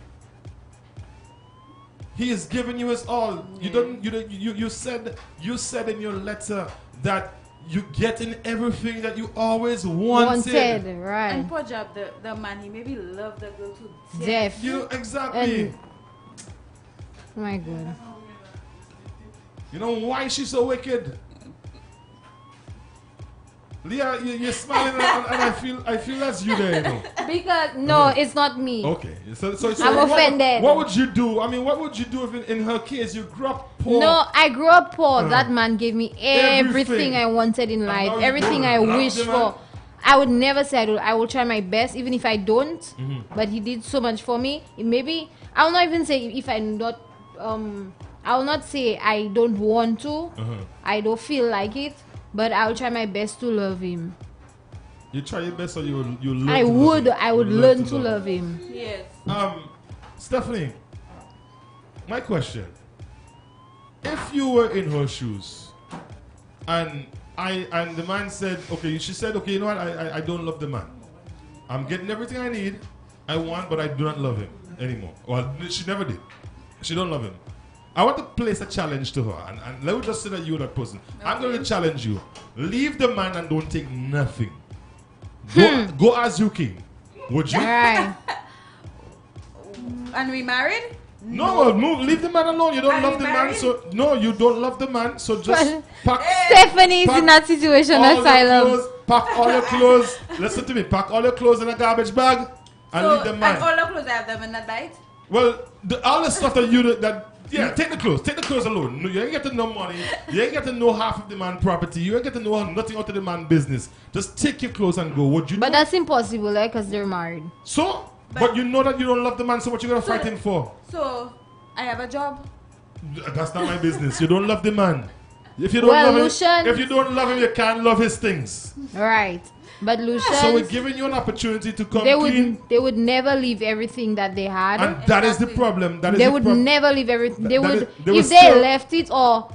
Speaker 5: He is giving you his all. You said in your letter that you getting everything that you always wanted.
Speaker 6: Right.
Speaker 7: And poor job, the man, he maybe loved the girl to
Speaker 6: death.
Speaker 5: You exactly.
Speaker 6: Oh my God.
Speaker 5: You know why she's so wicked? Leah, you're smiling and I feel that's you there, you know.
Speaker 6: Because it's not me.
Speaker 5: Okay, so
Speaker 6: I'm offended.
Speaker 5: What would you do? I mean, what would you do if in her case you grew up poor?
Speaker 6: No, I grew up poor. That man gave me everything I wanted in life, everything I wished for. I would never say I will try my best, even if I don't. Mm-hmm. But he did so much for me. Maybe I will not even say if I'm not. I will not say I don't want to. I don't feel like it. But I'll try my best to love him.
Speaker 5: You try your best, or you learn.
Speaker 6: I would learn to love him.
Speaker 7: Yes.
Speaker 5: Stephanie, my question: if you were in her shoes, and the man said, okay, she said, okay, you know what? I don't love the man. I'm getting everything I need, I want, but I do not love him anymore. Well, she never did. She don't love him. I want to place a challenge to her, and let me just say that you're that person. Okay. I'm going to challenge you. Leave the man and don't take nothing. Go as you came. Would you?
Speaker 6: All right.
Speaker 7: And we married?
Speaker 5: No, leave the man alone. You don't love the man, so no, you don't love the man, so just pack.
Speaker 6: Stephanie is in that situation asylum.
Speaker 5: Pack all your clothes. Listen to me. Pack all your clothes in a garbage bag and leave the man.
Speaker 7: And all the clothes I have them in that night?
Speaker 5: Well, all the stuff take the clothes. Take the clothes alone. You ain't get to know money. You ain't get to know half of the man's property. You ain't get to know nothing out of the man's business. Just take your clothes and go. Would you?
Speaker 6: But that's impossible, because they're married.
Speaker 5: So, but you know that you don't love the man, so what you gonna fight him for?
Speaker 7: So, I have a job.
Speaker 5: That's not my business. You don't love the man. If you don't love him, you can't love his things.
Speaker 6: Right. But Lucian,
Speaker 5: so we're giving you an opportunity to come
Speaker 6: clean. They would never leave everything that they had.
Speaker 5: And that is the problem.
Speaker 6: They would never leave everything. They would if they left it, or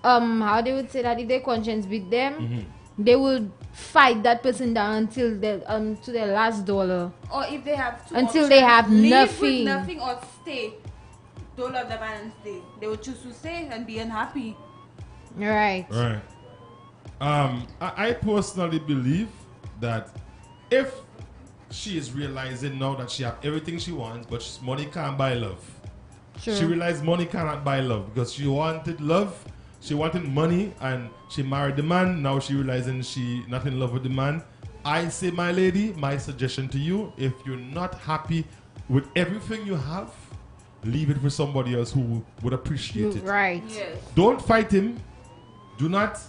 Speaker 6: how they would say that, if their conscience beat them, they would fight that person down until to their last dollar.
Speaker 7: Or if they have
Speaker 6: until they have nothing.
Speaker 7: Leave with nothing or stay. Don't love the man and stay. They would choose to stay and be unhappy.
Speaker 6: Right.
Speaker 5: Right. I personally believe that if she is realizing now that she have everything she wants, but money can't buy love. Sure. She realized money cannot buy love, because she wanted love, she wanted money, and she married the man. Now she realizing she not in love with the man. I say, my lady, my suggestion to you: if you're not happy with everything you have, leave it for somebody else who would appreciate it.
Speaker 6: Right.
Speaker 7: Yes.
Speaker 5: Don't fight him. Do not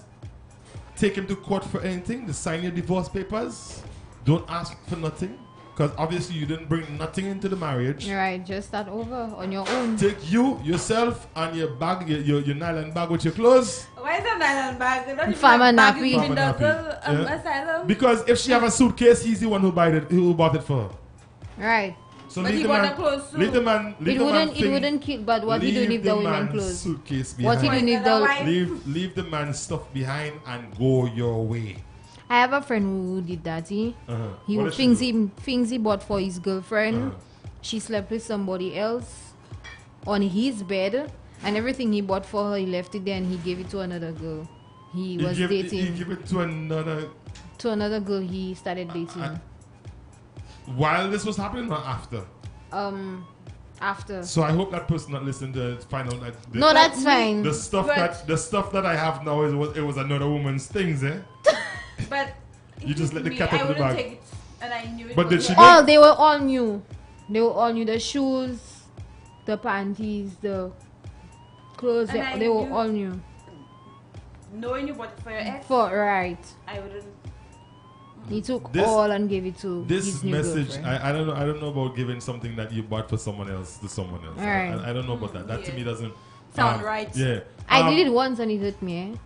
Speaker 5: take him to court for anything. To sign your divorce papers. Don't ask for nothing, because obviously you didn't bring nothing into the marriage.
Speaker 6: Right, just start over on your own.
Speaker 5: Take yourself, and your bag, your nylon bag with your clothes.
Speaker 7: Why is a nylon bag?
Speaker 6: Farmer nappy.
Speaker 7: Asylum.
Speaker 5: Because if she have a suitcase, he's the one who bought it for her.
Speaker 6: Right.
Speaker 5: So
Speaker 7: but
Speaker 5: leave the man.
Speaker 6: It wouldn't kill. But what he doing if the women clothes?
Speaker 5: Suitcase behind.
Speaker 6: What he doing if the
Speaker 5: leave the man's stuff behind and go your way.
Speaker 6: I have a friend who did that. He things he bought for his girlfriend. She slept with somebody else on his bed, and everything he bought for her, he left it there and he gave it to another girl. He was dating.
Speaker 5: He gave it to another
Speaker 6: girl he started dating.
Speaker 5: while this was happening or after?
Speaker 6: After.
Speaker 5: So I hope that person that listened to it find out that
Speaker 6: No, that's fine.
Speaker 5: the stuff that I have now it was another woman's things, eh?
Speaker 7: But
Speaker 5: You just let the
Speaker 7: me,
Speaker 5: cat out
Speaker 7: I
Speaker 5: of the
Speaker 7: wouldn't
Speaker 5: bag.
Speaker 7: take it, and I knew it.
Speaker 5: But did
Speaker 7: was
Speaker 5: she
Speaker 7: her.
Speaker 6: All they were all new. They were all new. The shoes, the panties, the clothes.
Speaker 7: And I
Speaker 6: They were
Speaker 7: knew-
Speaker 6: all new.
Speaker 7: Knowing you bought it for your ex,
Speaker 6: Right.
Speaker 7: I wouldn't.
Speaker 6: He took
Speaker 5: This-
Speaker 6: all and gave it to
Speaker 5: This
Speaker 6: his new
Speaker 5: message,
Speaker 6: girlfriend.
Speaker 5: I don't know about giving something that you bought for someone else to someone else.
Speaker 6: Alright.
Speaker 5: I don't know about that. That to
Speaker 7: Yeah.
Speaker 5: me doesn't
Speaker 7: Sound right.
Speaker 5: Yeah.
Speaker 6: I did it once and it hurt me. Eh?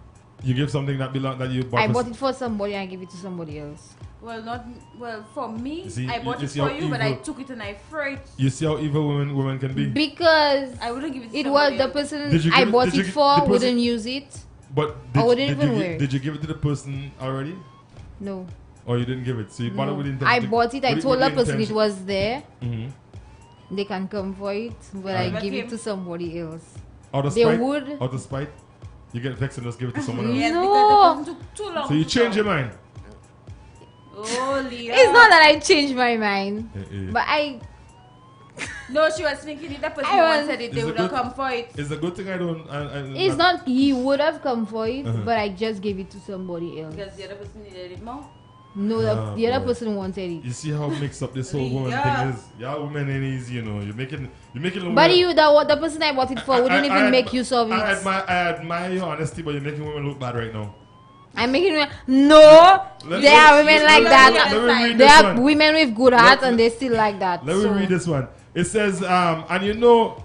Speaker 5: You give something that you bought.
Speaker 6: I
Speaker 5: for
Speaker 6: bought it for somebody and I gave it to somebody else.
Speaker 7: Well, for me,
Speaker 5: See,
Speaker 7: I bought
Speaker 5: you
Speaker 7: it
Speaker 5: see
Speaker 7: for
Speaker 5: how
Speaker 7: you, but I
Speaker 5: evil-
Speaker 7: took it and I threw it.
Speaker 5: You see how evil women can be.
Speaker 6: Because
Speaker 7: I wouldn't give it to
Speaker 6: it was
Speaker 7: somebody
Speaker 6: the
Speaker 7: else.
Speaker 6: person
Speaker 5: Did you
Speaker 6: I
Speaker 5: give it-
Speaker 6: bought
Speaker 5: did you
Speaker 6: it
Speaker 5: gi-
Speaker 6: for
Speaker 5: the person-
Speaker 6: wouldn't use it.
Speaker 5: But
Speaker 6: I wouldn't
Speaker 5: did
Speaker 6: even
Speaker 5: you
Speaker 6: wear it.
Speaker 5: did you give it to the person already,
Speaker 6: No.
Speaker 5: or you didn't give it? So you bought it
Speaker 6: No.
Speaker 5: with
Speaker 6: I
Speaker 5: intention.
Speaker 6: bought it. I told the person it was there.
Speaker 5: Mm-hmm.
Speaker 6: They can come for it, but
Speaker 5: Right.
Speaker 6: I give
Speaker 7: Okay.
Speaker 6: it to somebody else.
Speaker 5: Out of
Speaker 6: They
Speaker 5: spite.
Speaker 6: would.
Speaker 5: Out of spite. You get vexed and just give it to someone else.
Speaker 7: Yes,
Speaker 6: No.
Speaker 7: because the person took too long.
Speaker 5: So you
Speaker 7: to
Speaker 5: change your
Speaker 7: come.
Speaker 5: mind.
Speaker 7: Oh, Leah.
Speaker 6: It's not that I changed my mind,
Speaker 5: Eh.
Speaker 6: but I
Speaker 7: No, she was thinking if that person
Speaker 6: I was-
Speaker 7: wanted it,
Speaker 5: It's
Speaker 7: they
Speaker 5: a
Speaker 7: would have
Speaker 5: good-
Speaker 7: come for it.
Speaker 5: It's a good thing I don't.
Speaker 6: it's not he would have come for it,
Speaker 5: Uh-huh.
Speaker 6: but I just gave it to somebody else.
Speaker 7: Because the other person needed it more.
Speaker 6: No,
Speaker 5: Ah,
Speaker 6: the other
Speaker 5: boy.
Speaker 6: person wanted it.
Speaker 5: You see how mixed up this whole woman
Speaker 7: Yeah.
Speaker 5: thing is. Y'all women ain't easy, you know. You're making it.
Speaker 6: But the person I bought it for wouldn't even make use of it.
Speaker 5: I admire your honesty, but you're making women look bad right now.
Speaker 6: I'm making no. There are women like that.
Speaker 5: Let me read
Speaker 6: There
Speaker 5: this
Speaker 6: are
Speaker 5: one.
Speaker 6: women with good hearts and they still like that.
Speaker 5: Let me
Speaker 6: so.
Speaker 5: read this one. It says, and you know,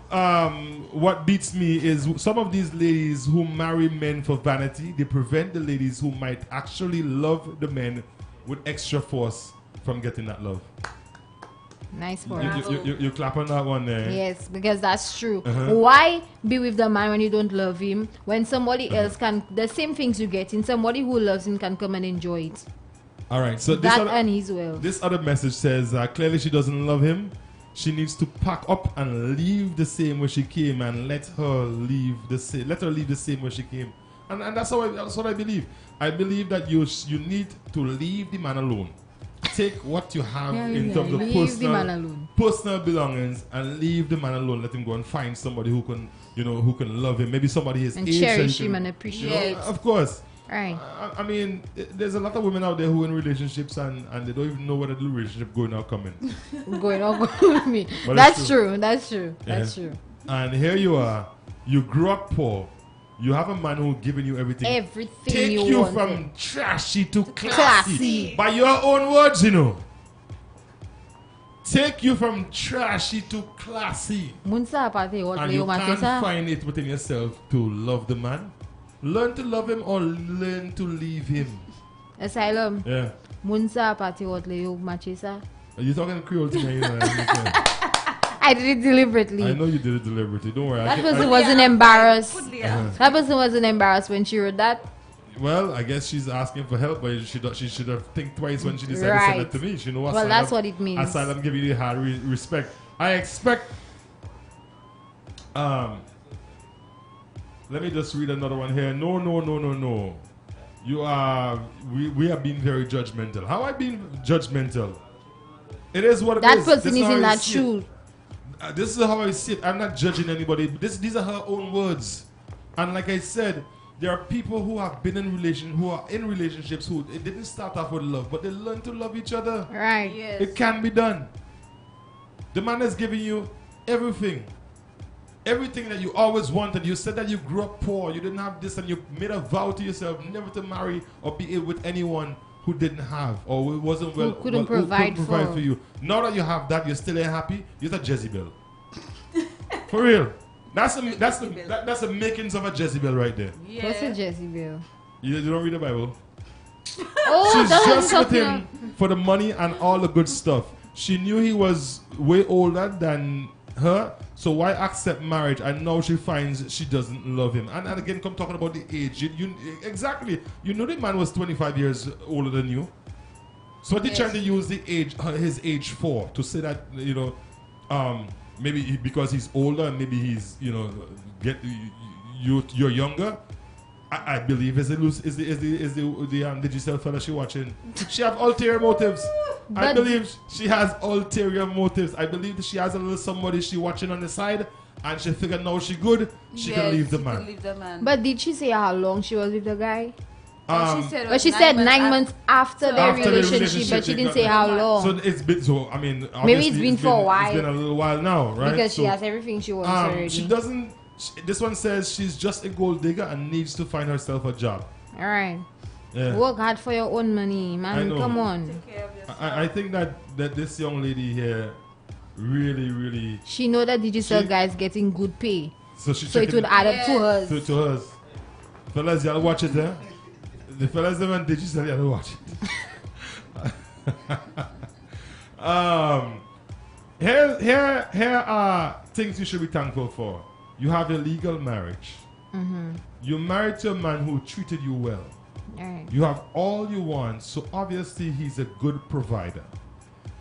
Speaker 5: what beats me is some of these ladies who marry men for vanity, they prevent the ladies who might actually love the men with extra force from getting that love.
Speaker 6: Nice for
Speaker 5: You,
Speaker 6: her.
Speaker 5: you clap on that one there.
Speaker 6: Yes, because that's true.
Speaker 5: Uh-huh.
Speaker 6: Why be with the man when you don't love him? When somebody else can, the same things you get in, somebody who loves him can come and enjoy it.
Speaker 5: All right. So this
Speaker 6: That
Speaker 5: other,
Speaker 6: and his will.
Speaker 5: this other message says clearly she doesn't love him. She needs to pack up and leave the same way she came, and let her leave the same way she came. And that's what I believe. I believe that you need to leave the man alone. Take what you have in terms of
Speaker 6: leave the man alone.
Speaker 5: personal belongings and leave the man alone. Let him go and find somebody who can love him. Maybe somebody his
Speaker 6: And
Speaker 5: age that
Speaker 6: cherish
Speaker 5: he
Speaker 6: him
Speaker 5: can-
Speaker 6: and
Speaker 5: you
Speaker 6: appreciate.
Speaker 5: know, of course.
Speaker 6: Right.
Speaker 5: I mean, there's a lot of women out there who are in relationships and they don't even know whether the relationship going or coming.
Speaker 6: Going on with me.
Speaker 5: But
Speaker 6: That's
Speaker 5: it's
Speaker 6: true. That's true. That's
Speaker 5: Yeah.
Speaker 6: true.
Speaker 5: And here you are. You grew up poor. You have a man who giving you everything.
Speaker 6: Everything
Speaker 5: Take
Speaker 6: you
Speaker 5: you
Speaker 6: wanted.
Speaker 5: from trashy to classy.
Speaker 6: Classy.
Speaker 5: By your own words, you know. Take you from trashy to classy.
Speaker 6: Munsa apate what
Speaker 5: And
Speaker 6: Leo
Speaker 5: you can't
Speaker 6: Matesa.
Speaker 5: find it within yourself to love the man. Learn to love him or learn to leave him.
Speaker 6: Asylum.
Speaker 5: Yeah.
Speaker 6: Munsa apate what Leo Matesa.
Speaker 5: Are you talking Creole to me? You know,
Speaker 6: I did it deliberately.
Speaker 5: I know you did it deliberately. Don't worry.
Speaker 6: That
Speaker 5: I-
Speaker 6: person
Speaker 5: I-
Speaker 6: wasn't embarrassed.
Speaker 7: Put Leah.
Speaker 6: That person wasn't embarrassed when she wrote that.
Speaker 5: Well, I guess she's asking for help, but she should have think twice when she decided to send
Speaker 6: Right.
Speaker 5: that to me. She know
Speaker 6: Well,
Speaker 5: asylum,
Speaker 6: that's what it means.
Speaker 5: Asylum giving you hard respect. I expect. Let me just read another one here. No. You are. We are being very judgmental. How I being judgmental? It is what it
Speaker 6: That
Speaker 5: is.
Speaker 6: person
Speaker 5: This
Speaker 6: is
Speaker 5: how
Speaker 6: in
Speaker 5: I
Speaker 6: that
Speaker 5: see it.
Speaker 6: shoe.
Speaker 5: This is how I see it. I'm not judging anybody. These are her own words. And like I said, there are people who have been in relationships who it didn't start off with love, but they learn to love each other.
Speaker 6: Right.
Speaker 7: Yes.
Speaker 5: It can be done. The man is giving you everything. Everything that you always wanted. You said that you grew up poor, you didn't have this, and you made a vow to yourself never to marry or be with anyone who didn't have or who wasn't well,
Speaker 6: couldn't
Speaker 5: who
Speaker 6: provide
Speaker 5: for you. Now that you have that, you're still ain't happy. You're a Jezebel. For real. That's the makings of a Jezebel right there.
Speaker 7: Yeah.
Speaker 6: What's a Jezebel?
Speaker 5: You don't read the Bible.
Speaker 6: Oh,
Speaker 5: She's
Speaker 6: that's what
Speaker 5: just
Speaker 6: I'm
Speaker 5: with
Speaker 6: talking
Speaker 5: him
Speaker 6: about.
Speaker 5: for the money and all the good stuff. She knew he was way older than her, so why accept marriage? And now she finds she doesn't love him. And again, come talking about the age. You exactly. You know the man was 25 years older than you. So what you trying to use the age, his age for? To say that maybe because he's older and maybe he's you're younger. I believe is the Digital fella she watching. She have ulterior motives. I believe she has ulterior motives. I believe that she has a little somebody she watching on the side, and she figured now she good, she can leave the man.
Speaker 6: But did she say how long she was with the guy?
Speaker 7: She
Speaker 6: said 9 months after their relationship, but she didn't say how long.
Speaker 5: So it's been, so I mean,
Speaker 6: maybe it's been for a while.
Speaker 5: It's been a little while now, right?
Speaker 6: Because she has everything she wants already.
Speaker 5: She doesn't. This one says she's just a gold digger and needs to find herself a job.
Speaker 6: All right.
Speaker 5: Yeah.
Speaker 6: Work hard for your own money, man. Come on.
Speaker 5: I think that this young lady here really.
Speaker 6: She know that digital guys getting good pay.
Speaker 5: So
Speaker 6: it would add up to hers.
Speaker 5: To hers. Fellas, y'all watch it, eh? The fellas them and digital, y'all watch it. Here are things you should be thankful for. You have a legal marriage. You're married to a man who treated you well.
Speaker 6: Right.
Speaker 5: You have all you want, so obviously he's a good provider.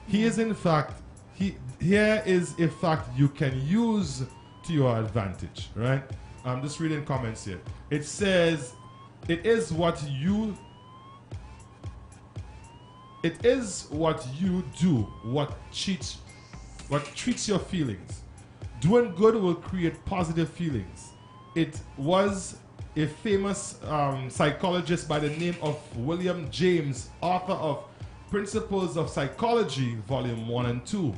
Speaker 5: He is in fact, here is a fact you can use to your advantage, right? I'm just reading comments here. It says, it is what you do, what treats your feelings. Doing good will create positive feelings. It was a famous psychologist by the name of William James, author of Principles of Psychology, Volume 1 and 2,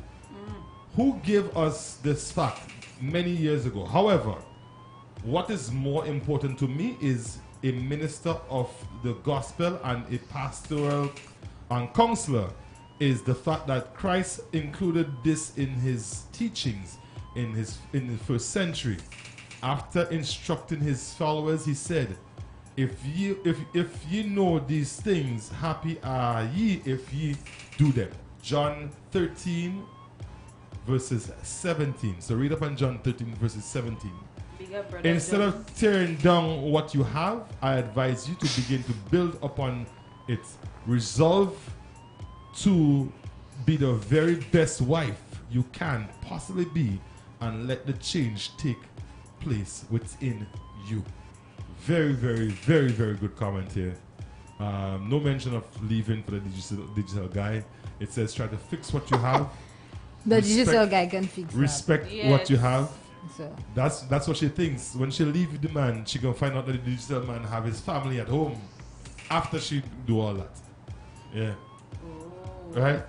Speaker 5: who gave us this fact many years ago. However, what is more important to me is a minister of the gospel and a pastoral and counselor is the fact that Christ included this in his teachings in the first century. After instructing his followers, he said, if ye know these things, happy are ye if ye do them. John 13 verses 17. So read up on John 13 verses 17. Instead of tearing down what you have, I advise you to begin to build upon it. Resolve to be the very best wife you can possibly be and let the change take place within you. Very good comment here. No mention of leaving for the digital guy. It says try to fix what you have.
Speaker 6: The digital guy can fix
Speaker 5: respect what you have.
Speaker 6: So
Speaker 5: that's what she thinks. When she leave the man, she gonna find out that the digital man have his family at home after she do all that. Yeah. Right?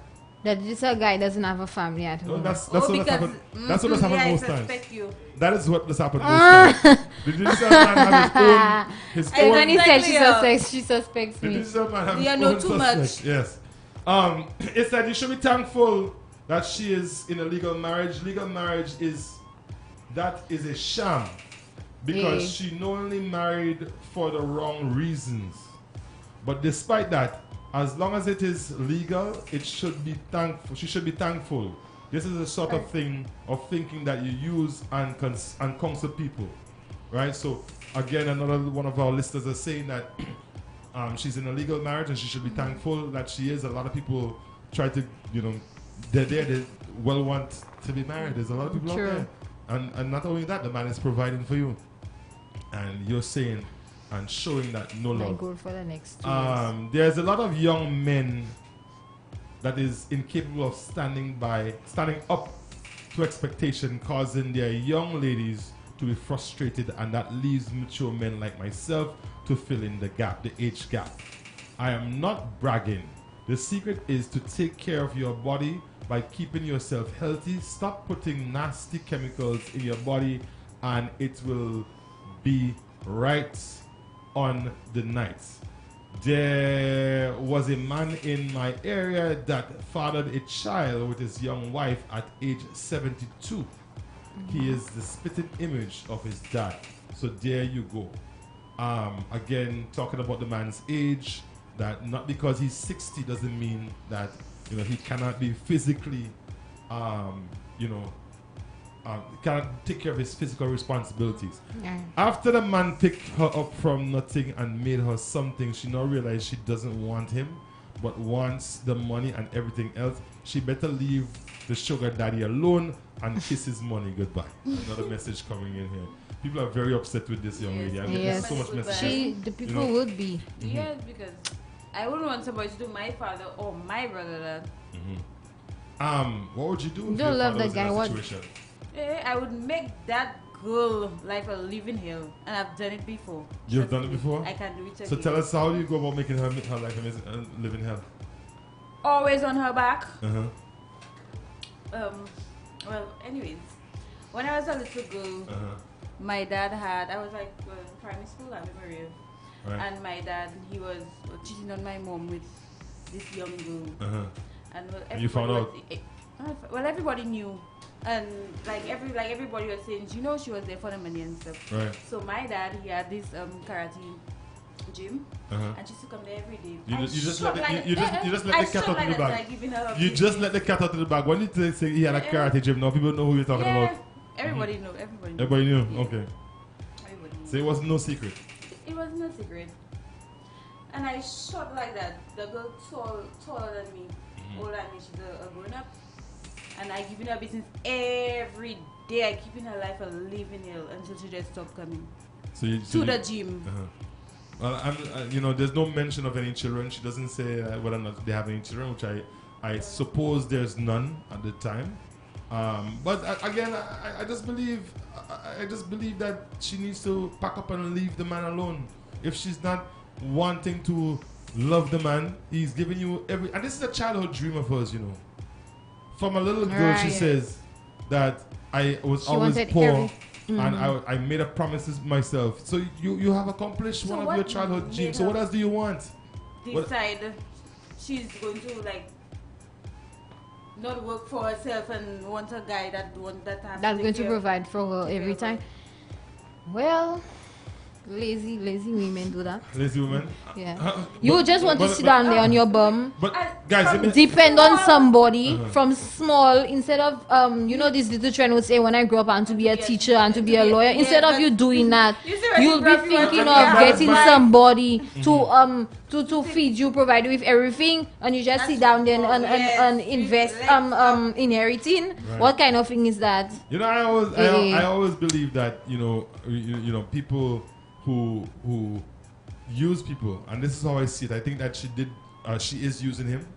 Speaker 6: The digital guy doesn't have a family at home.
Speaker 5: No, that's what has happened. That's what has happened most times. That is what has happened most times. The digital man have his own.
Speaker 6: When he said she suspects me.
Speaker 5: The digital man have his own suspect. Yes. It said you should be thankful that she is in a legal marriage. Legal marriage is a sham because she not only married for the wrong reasons, but despite that, as long as it is legal, it should be thankful. She should be thankful. This is a sort of thing of thinking that you use and counsel people, right? So again, another one of our listeners is saying that she's in a legal marriage and she should be thankful that she is. A lot of people try to, they well want to be married. There's a lot of people out there, and not only that, the man is providing for you, and you're saying and showing that no love.
Speaker 6: Goal for the next 2 years.
Speaker 5: There's a lot of young men that is incapable of standing up to expectation, causing their young ladies to be frustrated, and that leaves mature men like myself to fill in the gap, the age gap. I am not bragging. The secret is to take care of your body by keeping yourself healthy. Stop putting nasty chemicals in your body, and it will be right on the night. There was a man in my area that fathered a child with his young wife at age 72. He is the spitting image of his dad. So there you go. Again, talking about the man's age, that not because he's 60 doesn't mean that he cannot be physically cannot take care of his physical responsibilities. After the man picked her up from nothing and made her something, she now realized she doesn't want him but wants the money and everything else. She better leave the sugar daddy alone and kiss his money goodbye. Another message coming in here. People are very upset with this young lady. I'm getting so much messages.
Speaker 6: The people would be.
Speaker 7: Yes, because I wouldn't want somebody to do my father or my brother that.
Speaker 5: What would you do if
Speaker 6: You don't
Speaker 5: your
Speaker 6: love
Speaker 5: father
Speaker 6: the
Speaker 5: was in
Speaker 6: guy,
Speaker 5: that
Speaker 6: what-
Speaker 5: situation?
Speaker 7: I would make that girl life a living hell, and I've done it before.
Speaker 5: You've
Speaker 7: Trust
Speaker 5: done it
Speaker 7: me,
Speaker 5: before?
Speaker 7: I can do it again.
Speaker 5: So tell us, how do you go about making her life live in hell?
Speaker 7: Always on her back.
Speaker 5: Uh-huh.
Speaker 7: Well, anyways, when I was a little girl, my dad I was like in primary school at Maria,
Speaker 5: Right.
Speaker 7: and my dad, he was cheating on my mom with this young girl, and well,
Speaker 5: You found
Speaker 7: everybody well, everybody knew, and like everybody was saying, you know, she was there for the money and stuff.
Speaker 5: Right.
Speaker 7: So my dad, he had this karate gym, and she used to come there every day.
Speaker 5: You
Speaker 7: I
Speaker 5: just
Speaker 7: shot
Speaker 5: let the,
Speaker 7: like-
Speaker 5: you just let
Speaker 7: I
Speaker 5: the cat
Speaker 7: shot
Speaker 5: out of the
Speaker 7: like that,
Speaker 5: bag.
Speaker 7: like giving her a
Speaker 5: You
Speaker 7: big-
Speaker 5: just let the cat out of the bag. When you say he had a karate gym, now people know who you're talking
Speaker 7: Yeah,
Speaker 5: about.
Speaker 7: everybody know. Everybody knew.
Speaker 5: Everybody knew.
Speaker 7: Yeah.
Speaker 5: Okay.
Speaker 7: Everybody knew.
Speaker 5: So it was no secret.
Speaker 7: It was no secret. And I shot like that. The girl taller than me, older than me. She's a grown up. And I giving her business every day. I keeping her life a living hell until she just stopped coming
Speaker 5: So you,
Speaker 7: to the gym.
Speaker 5: Well, you know, there's no mention of any children. She doesn't say whether or not they have any children, which I suppose there's none at the time. But again, I just believe that she needs to pack up and leave the man alone. If she's not wanting to love the man, he's giving you every. And this is a childhood dream of hers, you know. From a little girl, she
Speaker 6: Right.
Speaker 5: says that I was
Speaker 6: She
Speaker 5: always
Speaker 6: wanted
Speaker 5: poor. And I made a promises myself. So you have accomplished
Speaker 7: So
Speaker 5: one of
Speaker 7: what
Speaker 5: your childhood
Speaker 7: made
Speaker 5: dreams. So what
Speaker 7: her
Speaker 5: else do you want? What-
Speaker 7: Decide she's going to like not work for herself and want a guy that has
Speaker 6: That's
Speaker 7: take
Speaker 6: going to
Speaker 7: care of-
Speaker 6: provide for her
Speaker 7: take care
Speaker 6: every
Speaker 7: of her.
Speaker 6: time. Well, lazy women do that.
Speaker 5: Lazy woman.
Speaker 6: Yeah. You just want to
Speaker 5: but-
Speaker 6: sit down there on your bum,
Speaker 5: But
Speaker 7: I-
Speaker 5: guys, let me,
Speaker 6: depend on somebody from small, instead of you know, this little trend would say, when I grow up I want to be a teacher and to be a lawyer. Instead of
Speaker 7: but-
Speaker 6: you doing that,
Speaker 7: You see when
Speaker 6: you'll
Speaker 7: you
Speaker 6: be
Speaker 7: grow up, you want
Speaker 6: thinking
Speaker 7: to
Speaker 6: of
Speaker 7: be a
Speaker 6: getting
Speaker 7: housewife.
Speaker 6: somebody to feed you, provide you with everything, and you just sit down there and invest inheriting.
Speaker 5: Right.
Speaker 6: What kind of thing is that?
Speaker 5: you know, I always believe that you know people who use people, and this is how I see it. I think that she is using him,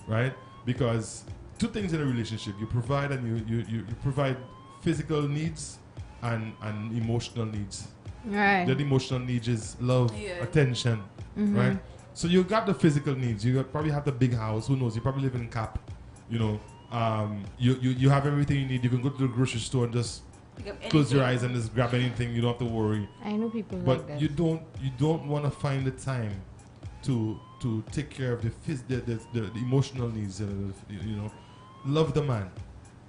Speaker 5: right? Because two things in a relationship: you provide and you provide physical needs and emotional needs.
Speaker 6: Right.
Speaker 5: The emotional needs is love,
Speaker 7: Yeah.
Speaker 5: attention, right? So you got the physical needs. You probably have the big house. Who knows? You probably live in Cap. You know, you have everything you need. You can go to the grocery store and just
Speaker 7: Pick up
Speaker 5: close your
Speaker 7: anything.
Speaker 5: eyes and just grab anything. You don't have to worry.
Speaker 6: I know people
Speaker 5: But
Speaker 6: like that.
Speaker 5: you don't want to find the time to take care of the emotional needs. You know, love the man.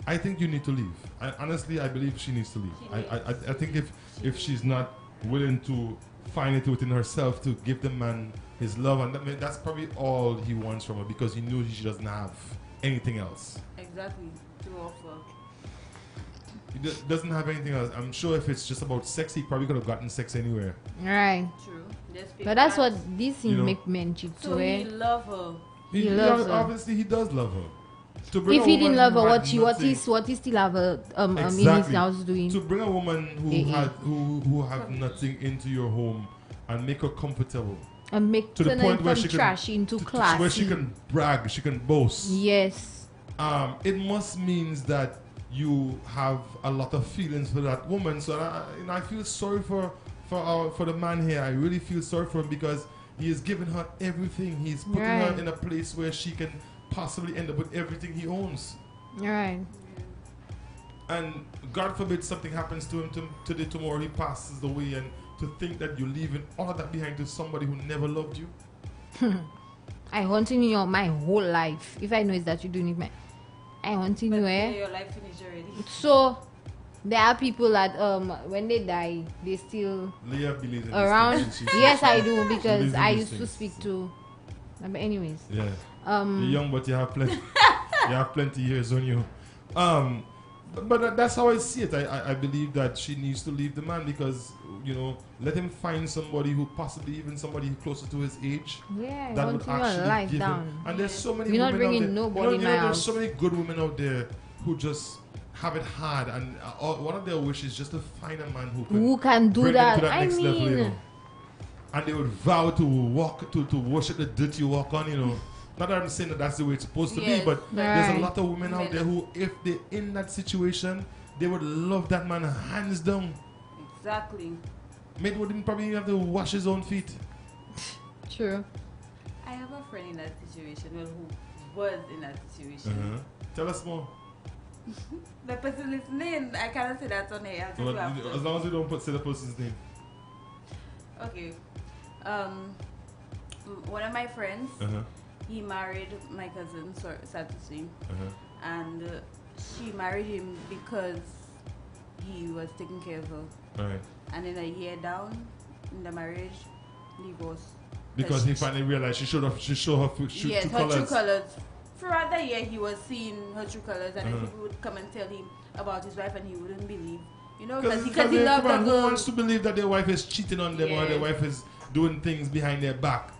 Speaker 5: I think you need to leave. Honestly, I believe she needs to leave. I think if she's not willing to find it within herself to give the man his love, and that's probably all he wants from her, because he knows she doesn't have anything else.
Speaker 7: Exactly. To offer.
Speaker 5: He doesn't have anything else. I'm sure if it's just about sex, he probably could have gotten sex anywhere.
Speaker 6: Right.
Speaker 7: True. Just
Speaker 6: But that's what these things
Speaker 5: You know.
Speaker 6: make men cheat
Speaker 7: So
Speaker 6: too,
Speaker 7: he
Speaker 6: eh?
Speaker 7: love her.
Speaker 6: He loves her.
Speaker 5: Obviously, he does love her. To bring
Speaker 6: If
Speaker 5: a
Speaker 6: he didn't
Speaker 5: woman
Speaker 6: love her,
Speaker 5: who had
Speaker 6: what
Speaker 5: nothing-
Speaker 6: he still have her in his
Speaker 5: Exactly.
Speaker 6: house doing?
Speaker 5: To bring a woman who
Speaker 6: Eh, eh.
Speaker 5: had who have nothing into your home and make her comfortable
Speaker 6: And make
Speaker 5: to the
Speaker 6: turn
Speaker 5: point
Speaker 6: it
Speaker 5: where
Speaker 6: from
Speaker 5: she can
Speaker 6: trash into
Speaker 5: where
Speaker 6: classy.
Speaker 5: she can brag, she can boast.
Speaker 6: Yes.
Speaker 5: It must means that you have a lot of feelings for that woman. So I feel sorry for the man here. I really feel sorry for him, because he is giving her everything. He's putting her
Speaker 6: Right.
Speaker 5: in a place where she can possibly end up with everything he owns.
Speaker 6: Right.
Speaker 5: And God forbid something happens to him today, tomorrow he passes away, and to think that you're leaving all of that behind to somebody who never loved you.
Speaker 6: I hunting you my whole life. If I know is that you're doing it, I hunting you,
Speaker 7: Yeah,
Speaker 6: eh?
Speaker 7: your life finished already.
Speaker 6: So there are people that when they die, they still
Speaker 5: Leah believes in
Speaker 6: around.
Speaker 5: these things. She-
Speaker 6: Yes, I do,
Speaker 5: believes
Speaker 6: because
Speaker 5: in
Speaker 6: I
Speaker 5: these
Speaker 6: used to
Speaker 5: things.
Speaker 6: speak to. But anyways,
Speaker 5: Yeah. You're young, but you have plenty. you have plenty years on you. But that's how I see it. I believe that she needs to leave the man, because let him find somebody who possibly even somebody closer to his age
Speaker 6: yeah,
Speaker 5: that
Speaker 6: I
Speaker 5: would
Speaker 6: want your
Speaker 5: actually
Speaker 6: life
Speaker 5: give him.
Speaker 6: down.
Speaker 5: And there's so many
Speaker 6: We're not
Speaker 5: women out
Speaker 6: bringing
Speaker 5: there.
Speaker 6: nobody in my
Speaker 5: there's
Speaker 6: house.
Speaker 5: so many good women out there who just have it hard, and one of their wishes is just to find a man
Speaker 6: Who can do
Speaker 5: bring them
Speaker 6: that?
Speaker 5: to that
Speaker 6: I
Speaker 5: next level,
Speaker 6: mean,
Speaker 5: And they would vow to walk to worship the dirt you walk on, Not that I'm saying that that's the way it's supposed to be,
Speaker 7: Yes.
Speaker 5: but there's a
Speaker 6: Right.
Speaker 5: lot of women out there who, if they're in that situation, they would love that man hands down.
Speaker 7: Exactly.
Speaker 5: Mate wouldn't probably have to wash his own feet.
Speaker 6: True.
Speaker 7: I have a friend in that situation, well, who was in that situation.
Speaker 5: Uh-huh. Tell us more.
Speaker 7: The person listening, I cannot say that on air. I'll tell
Speaker 5: Well,
Speaker 7: you after.
Speaker 5: as long as you don't say the person's name.
Speaker 7: Okay. One of my friends,
Speaker 5: Uh-huh.
Speaker 7: he married my cousin, sad to say,
Speaker 5: Uh-huh.
Speaker 7: and she married him because he was taking care of her.
Speaker 5: Right.
Speaker 7: And then a year down in the marriage, divorce.
Speaker 5: Because he finally realized she showed her
Speaker 7: Yes,
Speaker 5: true
Speaker 7: her
Speaker 5: colors.
Speaker 7: true colors. Throughout the year, he was seeing her true colors, and then
Speaker 5: Uh-huh.
Speaker 7: people would come and tell him about his wife, and he wouldn't believe. You know,
Speaker 5: Because
Speaker 7: because he loved the
Speaker 5: who
Speaker 7: girl.
Speaker 5: wants to believe that their wife is cheating on them or their
Speaker 7: Yes.
Speaker 5: wife is doing things behind their back?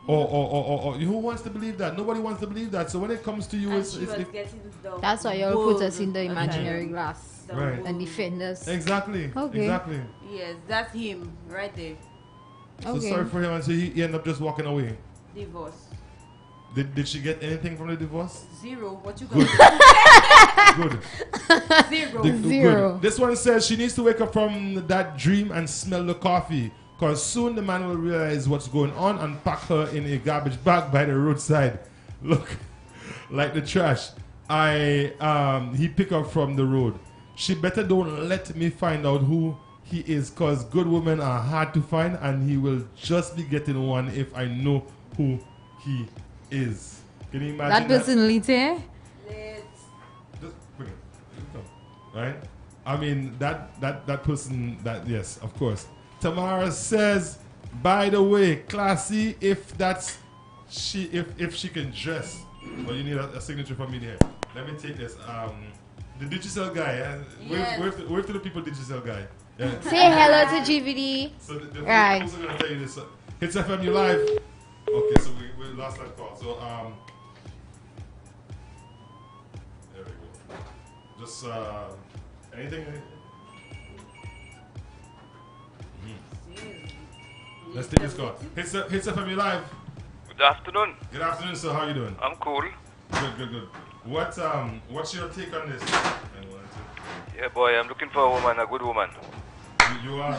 Speaker 5: Or who wants to believe that? Nobody wants to believe that. So when it comes to you,
Speaker 7: And
Speaker 5: it's,
Speaker 7: she
Speaker 5: it's
Speaker 7: was getting the
Speaker 6: That's why y'all put us in the
Speaker 7: world
Speaker 6: imaginary
Speaker 7: assignment.
Speaker 6: glass
Speaker 7: The
Speaker 5: Right.
Speaker 7: world.
Speaker 6: and defend us.
Speaker 5: exactly.
Speaker 6: Okay.
Speaker 5: Exactly.
Speaker 7: Yes, that's him right there.
Speaker 5: So
Speaker 6: Okay.
Speaker 5: sorry for him, and so he ended up just walking away.
Speaker 7: Divorce.
Speaker 5: Did she get anything from the divorce?
Speaker 7: Zero. What you
Speaker 5: Good.
Speaker 7: got?
Speaker 5: Good.
Speaker 7: Zero.
Speaker 6: Zero.
Speaker 5: Good. This one says she needs to wake up from that dream and smell the coffee, because soon the man will realize what's going on and pack her in a garbage bag by the roadside. Look, like the trash. He pick up from the road. She better don't let me find out who he is, because good women are hard to find, and he will just be getting one if I know who he is. Can you imagine
Speaker 6: That person later.
Speaker 7: Let's.
Speaker 5: Just bring it. Come. Right? I mean, that person, that, yes, of course. Tamara says, by the way, classy, if that's she, if she can dress. Well, you need a signature from me there. Let me take this. The digital guy.
Speaker 7: Yes.
Speaker 5: Wave to the people, digital guy. Yeah.
Speaker 6: Say hello to GVD.
Speaker 5: So the
Speaker 6: Right.
Speaker 5: folks are going to tell you this. Hits FM, you live. Okay, so we lost that call. So, there we go. Just, anything? Let's take this call. Hits FM, you live.
Speaker 9: Good afternoon.
Speaker 5: Good afternoon, sir. How you doing?
Speaker 9: I'm cool.
Speaker 5: Good. What's your take on this?
Speaker 9: Yeah, boy, I'm looking for a woman, a good woman.
Speaker 5: You are?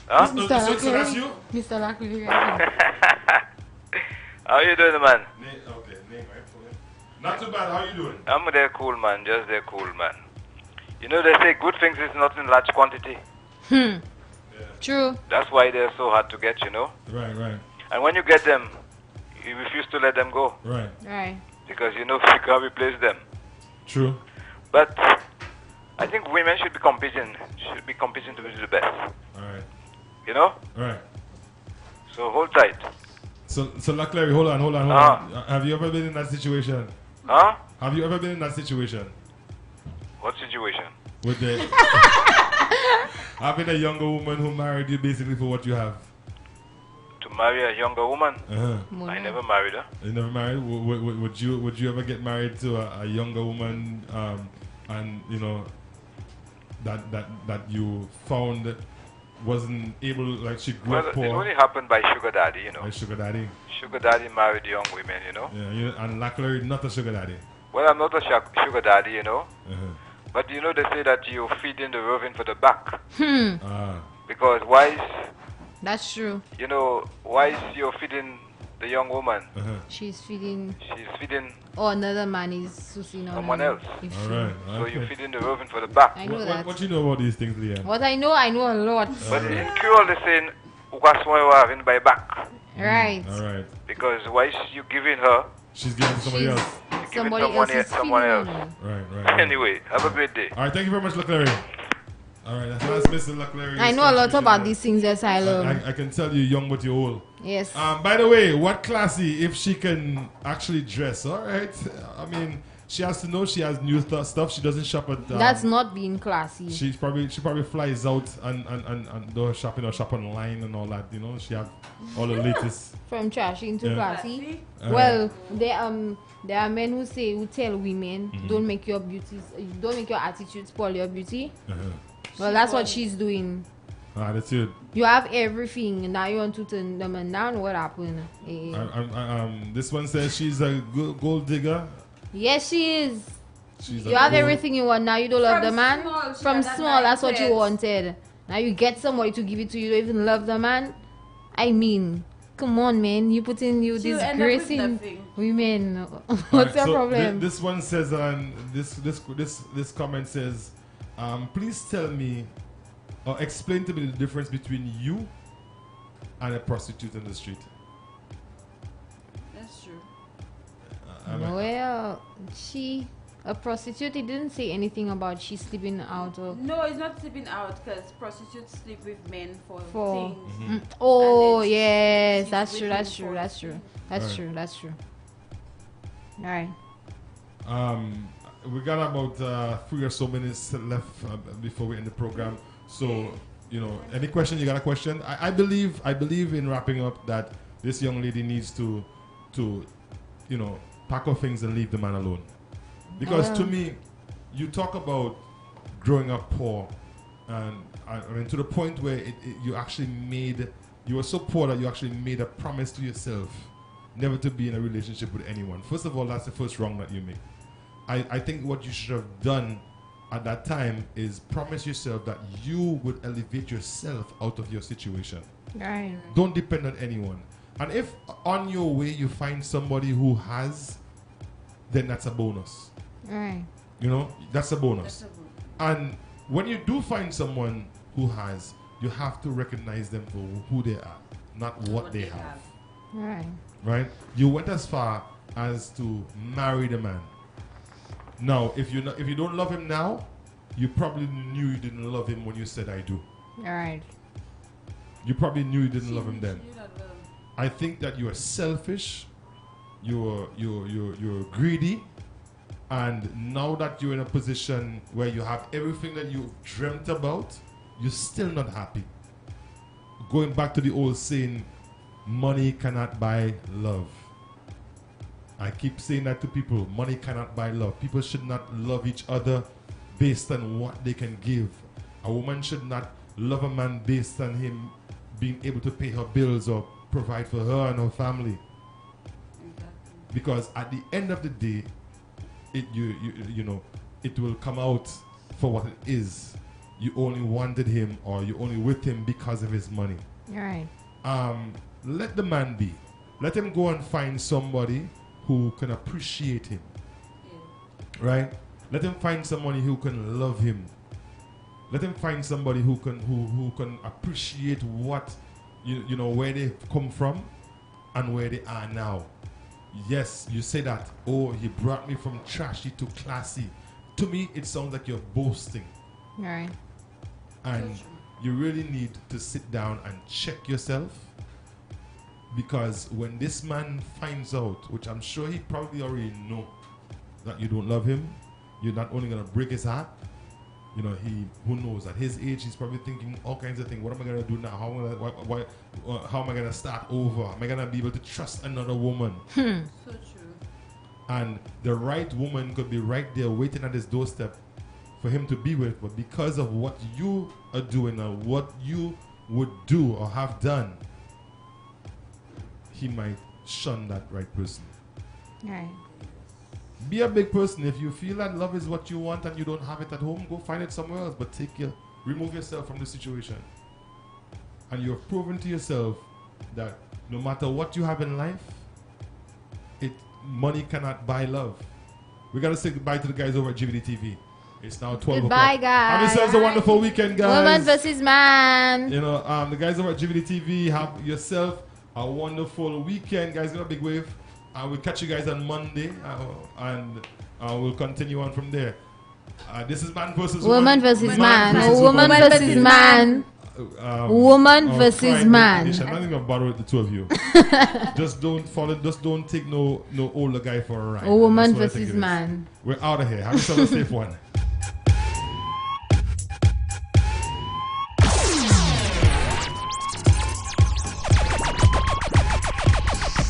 Speaker 9: Huh?
Speaker 5: So that's you?
Speaker 6: Mr. Lackley.
Speaker 9: How you doing, man?
Speaker 5: Okay, name, right? Not too bad. How you doing?
Speaker 9: I'm there cool, man. Just there cool, man. You know, they say good things is not in large quantity.
Speaker 6: True.
Speaker 9: That's why they're so hard to get, you know.
Speaker 5: Right.
Speaker 9: And when you get them, you refuse to let them go.
Speaker 5: Right.
Speaker 6: Right.
Speaker 9: Because you know you can't replace them.
Speaker 5: True.
Speaker 9: But I think women should be competing to be the best.
Speaker 5: All right.
Speaker 9: You know?
Speaker 5: Right.
Speaker 9: So hold tight.
Speaker 5: So Larry, hold on.
Speaker 9: Uh-huh.
Speaker 5: Have you ever been in that situation?
Speaker 9: Huh?
Speaker 5: Have you ever been in that situation?
Speaker 9: What situation?
Speaker 5: With the having a younger woman who married you basically for what you have?
Speaker 9: To marry a younger woman?
Speaker 5: Uh-huh.
Speaker 9: I never married her.
Speaker 5: You never married? Would you ever get married to a younger woman, and you know that you found that wasn't able, like she grew
Speaker 9: Well,
Speaker 5: up poor?
Speaker 9: it only happened by sugar daddy, you know.
Speaker 5: By sugar daddy.
Speaker 9: Sugar daddy married young women, you know.
Speaker 5: Yeah, and luckily not a sugar daddy.
Speaker 9: Well, I'm not a sugar daddy, you know.
Speaker 5: Uh-huh.
Speaker 9: But you know they say that you feed in the roving for the back.
Speaker 5: Ah.
Speaker 9: Because why
Speaker 6: That's true.
Speaker 9: you know, why you're feeding the young woman?
Speaker 5: Uh-huh.
Speaker 6: She's feeding.
Speaker 9: She's feeding
Speaker 6: Oh, another man is sucking on
Speaker 9: someone
Speaker 6: her.
Speaker 9: else.
Speaker 6: If
Speaker 5: All
Speaker 6: she-
Speaker 5: right.
Speaker 9: So
Speaker 5: Okay.
Speaker 9: you're feeding the roving for the back.
Speaker 6: I know that.
Speaker 5: What you know about these things, Leanne?
Speaker 6: What I know a lot.
Speaker 9: But in Creole they say ukaswa having by back.
Speaker 6: Right.
Speaker 5: All right.
Speaker 9: Because why you giving her?
Speaker 5: She's giving to somebody
Speaker 6: She's-
Speaker 5: else.
Speaker 9: You're giving
Speaker 6: Somebody
Speaker 9: someone
Speaker 6: else is
Speaker 9: someone
Speaker 6: feeding
Speaker 9: else.
Speaker 6: on her.
Speaker 5: Right.
Speaker 9: Anyway, have a great day.
Speaker 5: All right. Thank you very much, Larry. All right. That's Mr. Larry.
Speaker 6: I know a lot about these things, Asylum.
Speaker 5: I can tell you young but you're old.
Speaker 6: Yes.
Speaker 5: By the way, what classy if she can actually dress? All right. I mean, she has to know she has new stuff. She doesn't shop at.
Speaker 6: That's not being classy.
Speaker 5: She probably flies out and do her shopping or shop online and all that. You know, she have all the latest.
Speaker 6: From trashy to
Speaker 5: Yeah.
Speaker 6: classy.
Speaker 5: Uh,
Speaker 6: Well, there are men who tell women don't make your attitude spoil your beauty.
Speaker 5: Uh-huh.
Speaker 6: Well, that's what she's doing.
Speaker 5: Attitude.
Speaker 6: You have everything, and now you want to turn the man down. What happened?
Speaker 5: This one says she's a gold digger.
Speaker 6: Yes, she is.
Speaker 5: She's
Speaker 6: You have everything you want. Now you don't love the man. From small, that's what you
Speaker 7: mindset.
Speaker 6: wanted. Now you get somebody to give it to you. You don't even love the man. I mean, come on, man. You put in you
Speaker 7: So you end up with
Speaker 6: disgracing
Speaker 7: nothing.
Speaker 6: women. What's
Speaker 5: Alright,
Speaker 6: your
Speaker 5: so
Speaker 6: problem?
Speaker 5: This one says, this comment says, please tell me or explain to me the difference between you and a prostitute in the street.
Speaker 7: That's true.
Speaker 6: Well, a prostitute, he didn't say anything about she sleeping out or.
Speaker 7: No, it's not sleeping out because prostitutes sleep with men for things.
Speaker 6: Oh,
Speaker 7: And then
Speaker 6: yes,
Speaker 7: she's
Speaker 6: that's
Speaker 7: with
Speaker 6: true,
Speaker 7: him
Speaker 6: that's true,
Speaker 7: for
Speaker 6: that's true. That's
Speaker 5: Alright.
Speaker 6: true, that's true. Alright.
Speaker 5: We got about 3 or so minutes left before we end the program. So, any question? You got a question? I believe in wrapping up that this young lady needs to pack her things and leave the man alone. Because to me, you talk about growing up poor, and I mean to the point where you were so poor that you actually made a promise to yourself never to be in a relationship with anyone. First of all, that's the first wrong that you make. I think what you should have done at that time is promise yourself that you would elevate yourself out of your situation.
Speaker 6: Right.
Speaker 5: Don't depend on anyone. And if on your way you find somebody who has, then that's a bonus.
Speaker 6: Right.
Speaker 5: That's a bonus.
Speaker 7: That's a good.
Speaker 5: And when you do find someone who has, you have to recognize them for who they are, not what they have.
Speaker 6: Right.
Speaker 5: Right? You went as far as to marry the man. Now, if you don't love him now, you probably knew you didn't love him when you said I do.
Speaker 6: Alright.
Speaker 5: You probably knew you didn't love him then.
Speaker 7: You not well.
Speaker 5: I think that you are selfish, you're greedy, and now that you're in a position where you have everything that you've dreamt about, you're still not happy. Going back to the old saying, money cannot buy love. I keep saying that to people, money cannot buy love. People should not love each other based on what they can give. A woman should not love a man based on him being able to pay her bills or provide for her and her family. Because at the end of the day, it will come out for what it is. You only wanted him or you only with him because of his money.
Speaker 6: Alright.
Speaker 5: Let the man be. Let him go and find somebody who can appreciate him. Right? Let him find somebody who can love him. Let him find somebody who can appreciate what where they come from and where they are now. Yes, you say that, oh, he brought me from trashy to classy. To me, it sounds like you're boasting.
Speaker 6: Alright.
Speaker 5: And you really need to sit down and check yourself, because when this man finds out, which I'm sure he probably already know, that you don't love him, you're not only going to break his heart, who knows, at his age, he's probably thinking all kinds of things. What am I going to do now? How am I going to start over? Am I going to be able to trust another woman?
Speaker 7: So true.
Speaker 5: And the right woman could be right there waiting at his doorstep for him to be with, but because of what you are doing or what you would do or have done, he might shun that right person.
Speaker 6: Alright.
Speaker 5: Be a big person. If you feel that love is what you want and you don't have it at home, go find it somewhere else, but remove yourself from the situation. And you've proven to yourself that no matter what you have in life, money cannot buy love. We gotta say goodbye to the guys over at GVD TV. It's now 12
Speaker 6: Goodbye,
Speaker 5: o'clock.
Speaker 6: guys.
Speaker 5: Have yourselves a wonderful weekend, guys.
Speaker 6: Woman versus man.
Speaker 5: The guys over at GVD TV, have yourself a wonderful weekend, guys. Got a big wave. We'll catch you guys on Monday, and we'll continue on from there. This is man versus
Speaker 6: woman versus man.
Speaker 5: versus
Speaker 6: Woman versus man. Woman versus
Speaker 5: Friday
Speaker 6: man.
Speaker 5: edition. I'm not even gonna bother with the two of you. Just don't follow. Just don't take no older guy for a ride.
Speaker 6: Woman
Speaker 5: That's what I think
Speaker 6: versus
Speaker 5: it is.
Speaker 6: man.
Speaker 5: We're out of here. Have yourself a safe one.